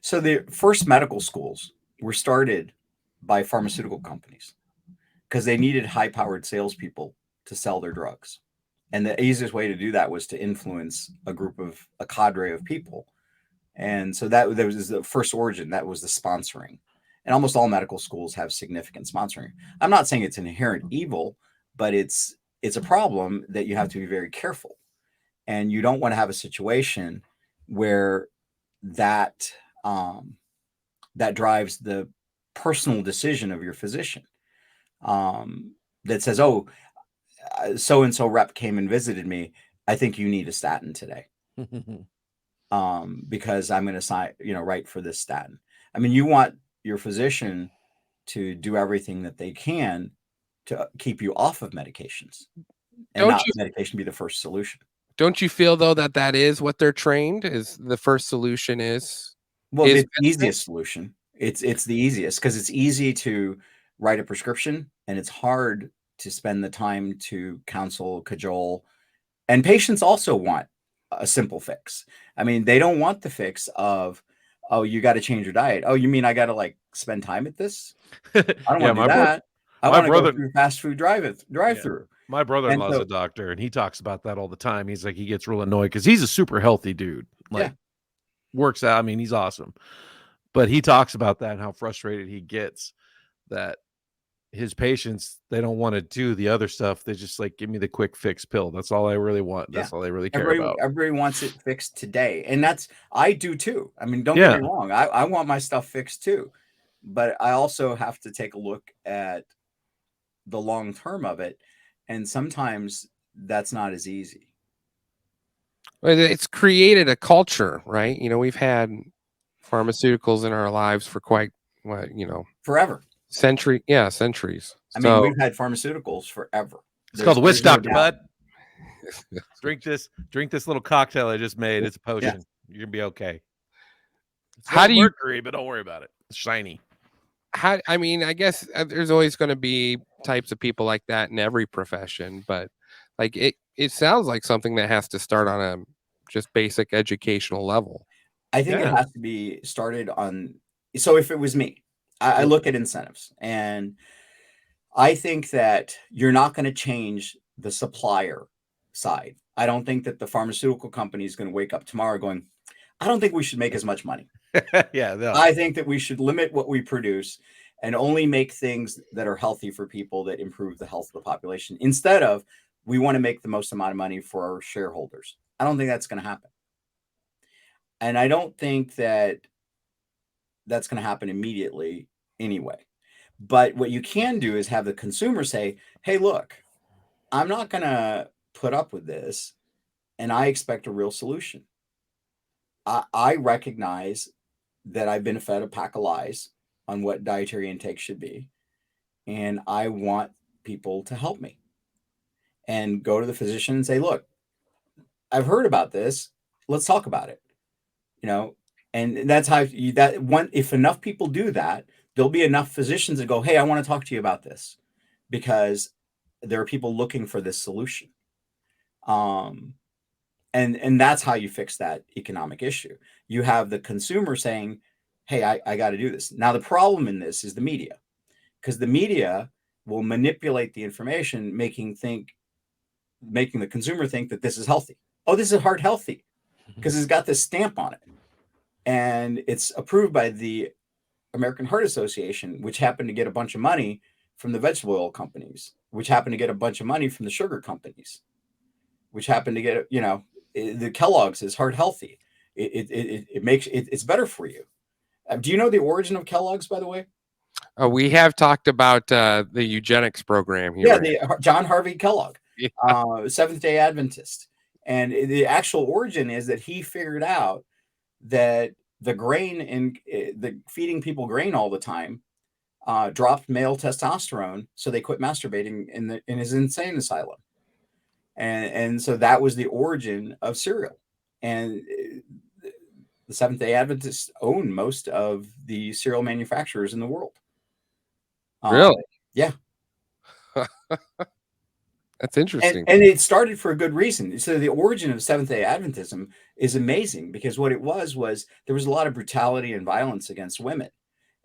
so the first medical schools were started by pharmaceutical companies because they needed high-powered salespeople to sell their drugs. And the easiest way to do that was to influence a cadre of people. And so that was the first origin. That was the sponsoring. And almost all medical schools have significant sponsoring. I'm not saying it's an inherent evil, but it's a problem that you have to be very careful. And you don't want to have a situation where that drives the personal decision of your physician, that says, "Oh, so and so rep came and visited me. I think you need a statin today, because I'm going to write for this statin." I mean, you want your physician to do everything that they can to keep you off of medications, and not medication be the first solution. Don't you feel though that is what they're trained, is the first solution is? Well, it's the easiest solution. It's the easiest because it's easy to write a prescription and it's hard to spend the time to counsel, cajole. And patients also want a simple fix. I mean, they don't want the fix of, oh, you got to change your diet. Oh, you mean I got to spend time at this? I don't want to do that. I want to go through fast food drive-through. My brother-in-law's a doctor, and he talks about that all the time. He's like, he gets real annoyed because he's a super healthy dude. Works out. I mean, he's awesome. But he talks about that and how frustrated he gets that his patients, they don't want to do the other stuff. They just give me the quick fix pill. That's all I really want. That's all they really care about. Everybody wants it fixed today. And I do too. I mean, don't get me wrong. I want my stuff fixed too. But I also have to take a look at the long term of it. And sometimes that's not as easy. Well, it's created a culture, right? We've had pharmaceuticals in our lives for forever. Centuries. I mean, we've had pharmaceuticals forever. It's called the witch doctor, bud. Drink this little cocktail I just made. It's a potion. You're gonna be okay. It's How no do you mercury, but don't worry about it. It's shiny. I mean, I guess there's always going to be types of people like that in every profession, but like it sounds like something that has to start on a just basic educational level. I think it Yeah. has to be started on. So if it was me, I look at incentives, and I think that you're not going to change the supplier side. I don't think that the pharmaceutical company is going to wake up tomorrow going, I don't think we should make as much money. Yeah, no. I think that we should limit what we produce and only make things that are healthy for people that improve the health of the population instead of we want to make the most amount of money for our shareholders. I don't think that's going to happen. And I don't think that that's going to happen immediately anyway. But what you can do is have the consumer say, hey, look, I'm not going to put up with this. And I expect a real solution. I recognize that I've been fed a pack of lies on what dietary intake should be. And I want people to help me and go to the physician and say, look, I've heard about this. Let's talk about it. And that's how if enough people do that, there'll be enough physicians that go, hey, I want to talk to you about this because there are people looking for this solution. And that's how you fix that economic issue. You have the consumer saying, hey, I got to do this. Now, the problem in this is the media, because the media will manipulate the information, making the consumer think that this is healthy. Oh, this is heart healthy because it's got this stamp on it. And it's approved by the American Heart Association, which happened to get a bunch of money from the vegetable oil companies, which happened to get a bunch of money from the sugar companies, which happened to get, the Kellogg's is heart healthy. It's better for you. Do you know the origin of Kellogg's, by the way? We have talked about the eugenics program here. Yeah, the John Harvey Kellogg, Seventh-day Adventist. And the actual origin is that he figured out that the grain and the feeding people grain all the time dropped male testosterone, so they quit masturbating in his insane asylum. And so that was the origin of cereal. And the Seventh-day Adventists own most of the cereal manufacturers in the world. Really? Yeah. That's interesting. And it started for a good reason. So the origin of Seventh-day Adventism is amazing because what it was there was a lot of brutality and violence against women.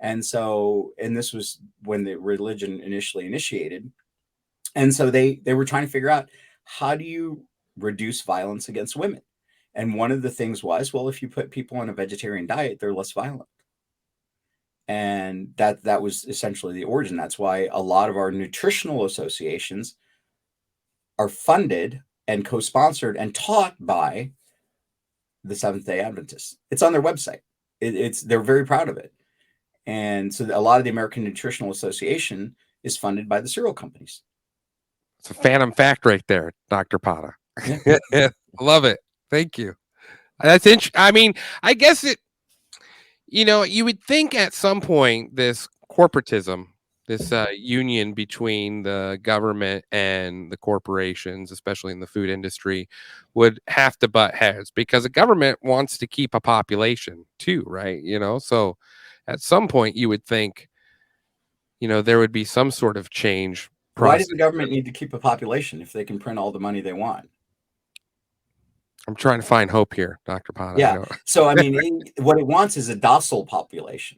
And this was when the religion initially initiated. And so they were trying to figure out, how do you reduce violence against women? And one of the things was, well, if you put people on a vegetarian diet, they're less violent. And that was essentially the origin. That's why a lot of our nutritional associations are funded and co-sponsored and taught by the Seventh-day Adventists. It's on their website. They're very proud of it. And so a lot of the American Nutritional Association is funded by the cereal companies. It's a phantom fact right there, Dr. Padda. Yeah. Love it. Thank you. That's interesting. I mean, I guess you would think at some point this corporatism, this union between the government and the corporations, especially in the food industry, would have to butt heads because the government wants to keep a population too, right? So at some point you would think, there would be some sort of change process. Why does the government need to keep a population if they can print all the money they want? I'm trying to find hope here, Dr. Padda. Yeah. So, I mean, what it wants is a docile population.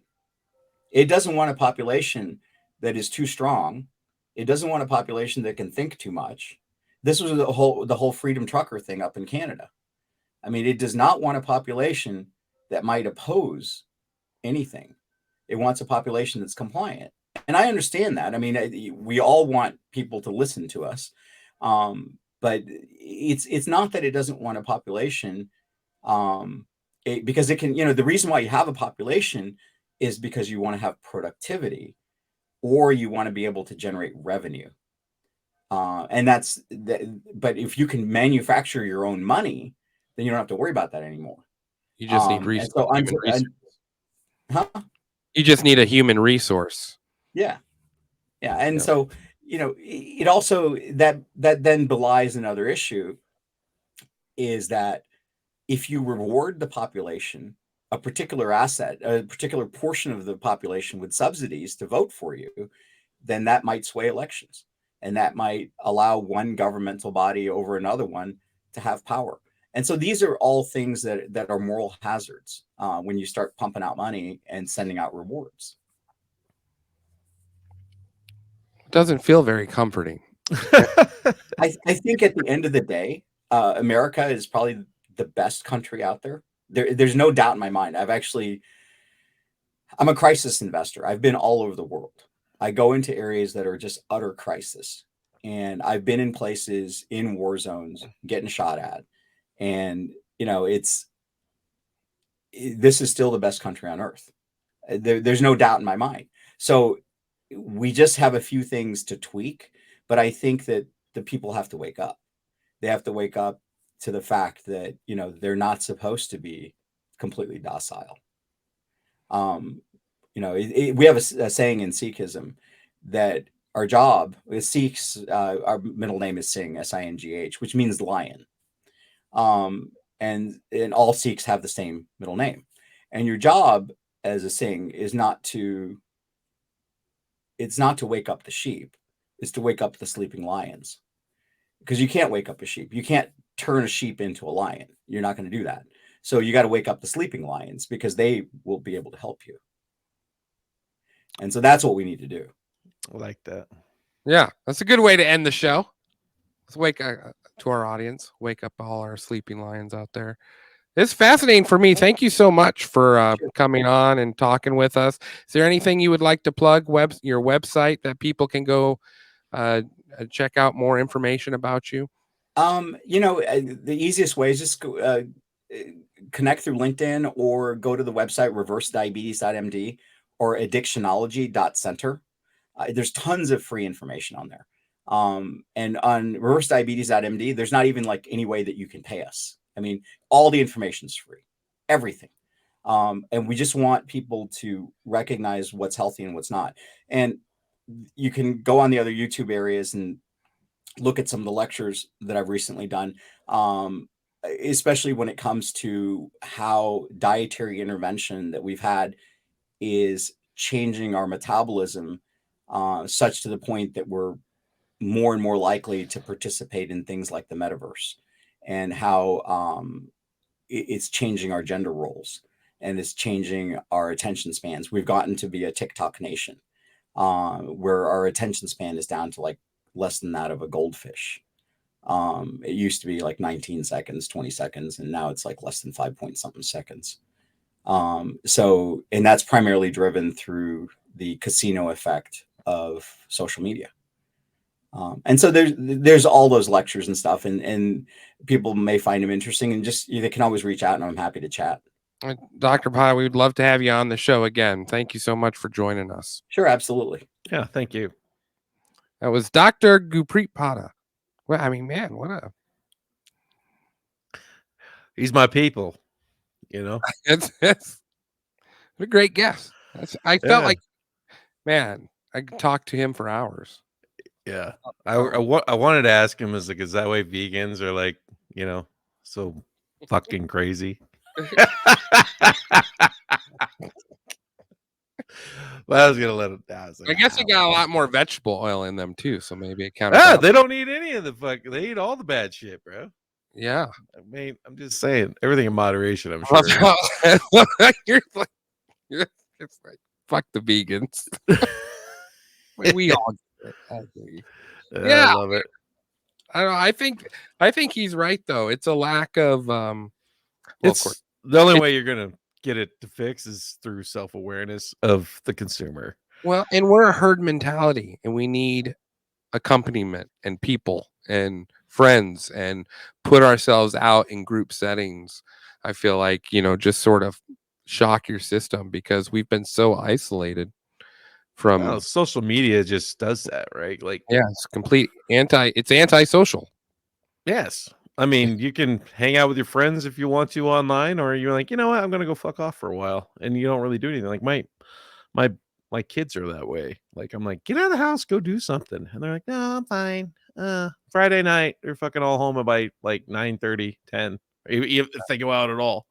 It doesn't want a population that is too strong. It doesn't want a population that can think too much. This was the whole freedom trucker thing up in Canada. I mean, it does not want a population that might oppose anything. It wants a population that's compliant. And I understand that. I mean, we all want people to listen to us. But it's not that it doesn't want a population because it can, the reason why you have a population is because you want to have productivity or you want to be able to generate revenue. And but if you can manufacture your own money, then you don't have to worry about that anymore. You just need resource. You just need a human resource. Yeah. Yeah. And so, it also that then belies another issue is that if you reward the population, a particular asset, a particular portion of the population with subsidies to vote for you, then that might sway elections. And that might allow one governmental body over another one to have power. And so these are all things that are moral hazards when you start pumping out money and sending out rewards. It doesn't feel very comforting. I think at the end of the day, America is probably the best country out there. There's no doubt in my mind. I'm a crisis investor. I've been all over the world. I go into areas that are just utter crisis. And I've been in places in war zones getting shot at. And, this is still the best country on earth. There's no doubt in my mind. So we just have a few things to tweak, but I think that the people have to wake up. They have to wake up to the fact that, they're not supposed to be completely docile. We have a saying in Sikhism that our job is Sikhs, our middle name is Singh, Singh, which means lion. And all Sikhs have the same middle name. And your job as a Singh is not to wake up the sheep, it's to wake up the sleeping lions. Because you can't wake up a sheep. You can't turn a sheep into a lion. You're not going to do that. So you got to wake up the sleeping lions because they will be able to help you. And so that's what we need to do. I like that. Yeah, that's a good way to end the show. Let's wake to our audience, wake up all our sleeping lions out there. It's fascinating for me. Thank you so much for coming on and talking with us. Is there anything you would like to plug? Your website that people can go check out more information about you? The easiest way is just connect through LinkedIn or go to the website reversediabetes.md or addictionology.center. There's tons of free information on there. And on reversediabetes.md, there's not even like any way that you can pay us. I mean, all the information is free, everything. And we just want people to recognize what's healthy and what's not. And you can go on the other YouTube areas and look at some of the lectures that I've recently done, especially when it comes to how dietary intervention that we've had is changing our metabolism such to the point that we're more and more likely to participate in things like the metaverse, and how it's changing our gender roles and it's changing our attention spans. We've gotten to be a TikTok nation where our attention span is down to like less than that of a goldfish. It used to be like 19 seconds, 20 seconds, and now it's like less than 5-point-something seconds. And that's primarily driven through the casino effect of social media. And so there's all those lectures and stuff, and people may find them interesting, and just they can always reach out, and I'm happy to chat. Dr. Padda, we would love to have you on the show again. Thank you so much for joining us. Sure, absolutely. Yeah, thank you. That was Dr. Gurpreet Padda. Well, I mean, man, He's my people, it's what a great guest. I felt like, man, I could talk to him for hours. Yeah. I wanted to ask him, is that way vegans are like, so fucking crazy? But I was gonna let him down. I guess it got a lot more vegetable oil in them too, so maybe it kind of. They don't eat any of the they eat all the bad shit, bro. Yeah. I mean, I'm just saying, everything in moderation, I'm sure. It's like, fuck the vegans. We all get it. I agree. Yeah, I love it. I don't know. I think he's right though. It's a lack of it's the only way you're gonna get it to fix is through self-awareness of the consumer. Well, and we're a herd mentality, and we need accompaniment and people and friends and put ourselves out in group settings. I feel like, just sort of shock your system because we've been so isolated from social media just does that, right? Like, yeah, it's antisocial. Yes. I mean, you can hang out with your friends if you want to online, or you're like, you know what, I'm gonna go fuck off for a while, and you don't really do anything. Like my kids are that way. Like, I'm like, get out of the house, go do something, and they're like, no, I'm fine. Friday night, they're fucking all home by like 9:30, 10, if they go out at all.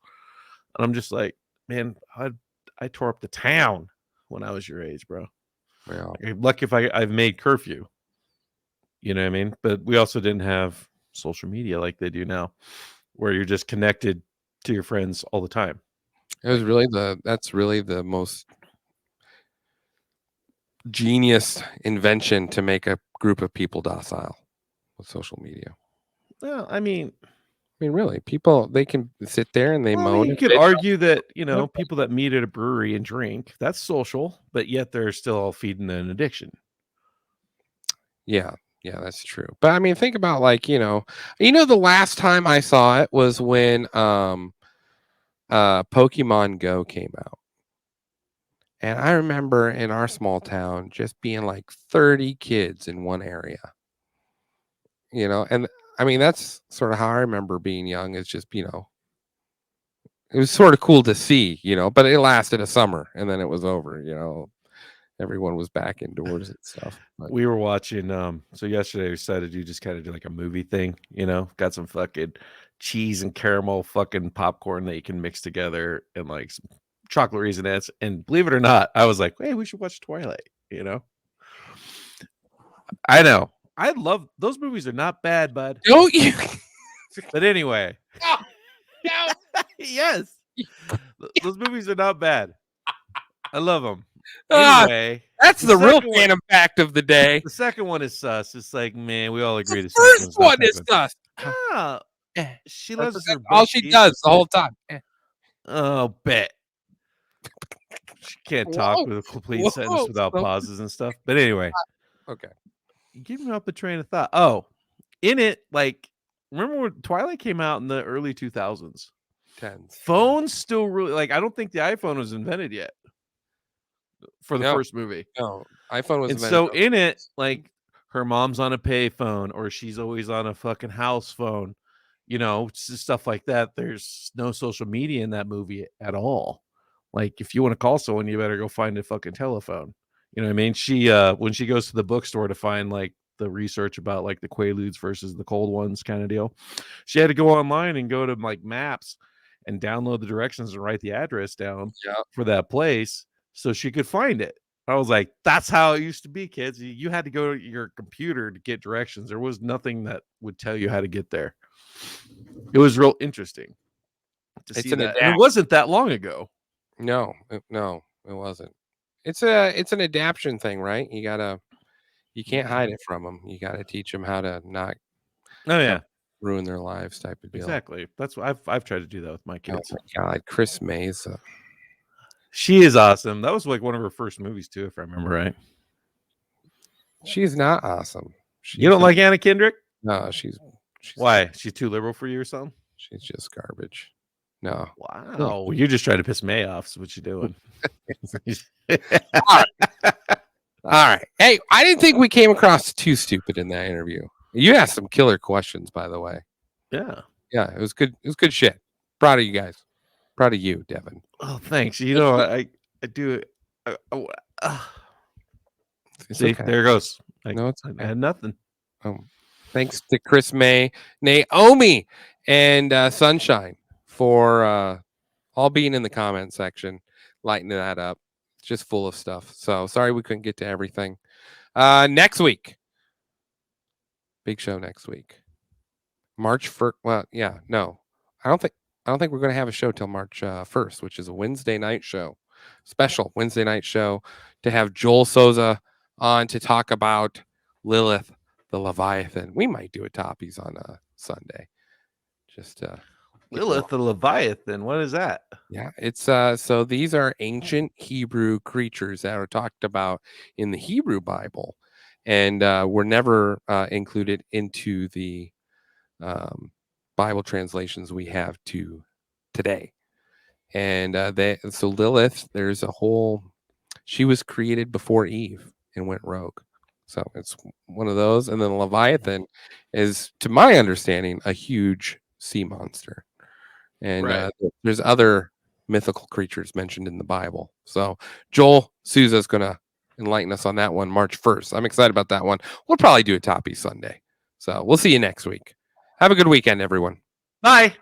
And I'm just like, man, I tore up the town when I was your age, bro. Yeah. Like, lucky if I've made curfew. You know what I mean? But we also didn't have social media like they do now, where you're just connected to your friends all the time. It was really that's really the most genius invention to make a group of people docile with social media. Well, I mean, Really, people, they can sit there and they moan. you and could bitch. argue that, people that meet at a brewery and drink, that's social, but yet they're still all feeding an addiction. Yeah, that's true. But I mean, think about like, the last time I saw it was when Pokemon Go came out. And I remember in our small town just being like 30 kids in one area. And I mean, that's sort of how I remember being young. It's just, it was sort of cool to see, but it lasted a summer and then it was over, everyone was back indoors and stuff. But We were watching, so yesterday we decided to just kind of do like a movie thing, got some fucking cheese and caramel fucking popcorn that you can mix together and like some chocolate Raisinets. And believe it or not, I was like, hey, we should watch Twilight, I know. I love those movies, are not bad, bud. don't you? But anyway. No. Yes. Those movies are not bad. I love them. Ah, Anyway. that's the real second one- Phantom fact of the day. The second one is sus. It's like, man, we all agree The second first one's not one that is good. sus. Ah, she loves That's her all she butt does the whole time. Oh, bet. She can't talk Whoa. with a complete Whoa. sentence without So- pauses and stuff. But anyway, Okay. give me up a train of thought. Oh, in it, like, remember when Twilight came out in the early 2000s? Tens. Phones still really, like, I don't think the iPhone was invented yet for the No. first movie. No, iPhone was And invented so on- in it, like, her mom's on a pay phone or she's always on a fucking house phone, stuff like that. There's no social media in that movie at all. Like, if you want to call someone, you better go find a fucking telephone. You know what I mean? She when she goes to the bookstore to find like the research about like the Quaaludes versus the cold ones kind of deal, she had to go online and go to like maps and download the directions and write the address down for that place so she could find it. I was like, that's how it used to be, kids. You had to go to your computer to get directions. There was nothing that would tell you how to get there. It was real interesting to see that. And it wasn't that long ago. No, it wasn't. It's an adaptation thing, right? You can't hide it from them. You got to teach them how to not ruin their lives, type of deal. Exactly. That's what I've tried to do that with my Oh kids. my God, Chris Mays. She is awesome. That was like one of her first movies too, if I remember right. She's not awesome. You don't like Anna Kendrick? No, she's why? She's too liberal for you or something? She's just garbage. No. Wow. Well, you're just trying to piss May off. Is what you're doing. All right. Hey, I didn't think we came across too stupid in that interview. You asked some killer questions, by the way. Yeah. Yeah, it was good. It was good shit. Proud of you guys. Proud of you, Devin. Oh, thanks. I do. See, okay. there it goes. No, it's I okay. had nothing. Thanks to Chris May, Naomi, and Sunshine for all being in the comment section, lighting that up. It's just full of stuff. So sorry we couldn't get to everything. Next week. Big show next week. March 1st. Well, yeah, no. I don't think we're going to have a show till March 1st, which is a Wednesday night show. Special Wednesday night show to have Joel Souza on to talk about Lilith the Leviathan. We might do a Toppies on a Sunday. Just Lilith the Leviathan. What is that? yeah, it's so these are ancient Hebrew creatures that are talked about in the Hebrew Bible, and were never included into the Bible translations we have to today. And so Lilith, there's a whole, she was created before Eve and went rogue. So it's one of those. And then Leviathan is, to my understanding, a huge sea monster. And there's other mythical creatures mentioned in the Bible. So Joel Souza is going to enlighten us on that one March 1st. I'm excited about that one. We'll probably do a Toppy Sunday. So we'll see you next week. Have a good weekend, everyone. Bye.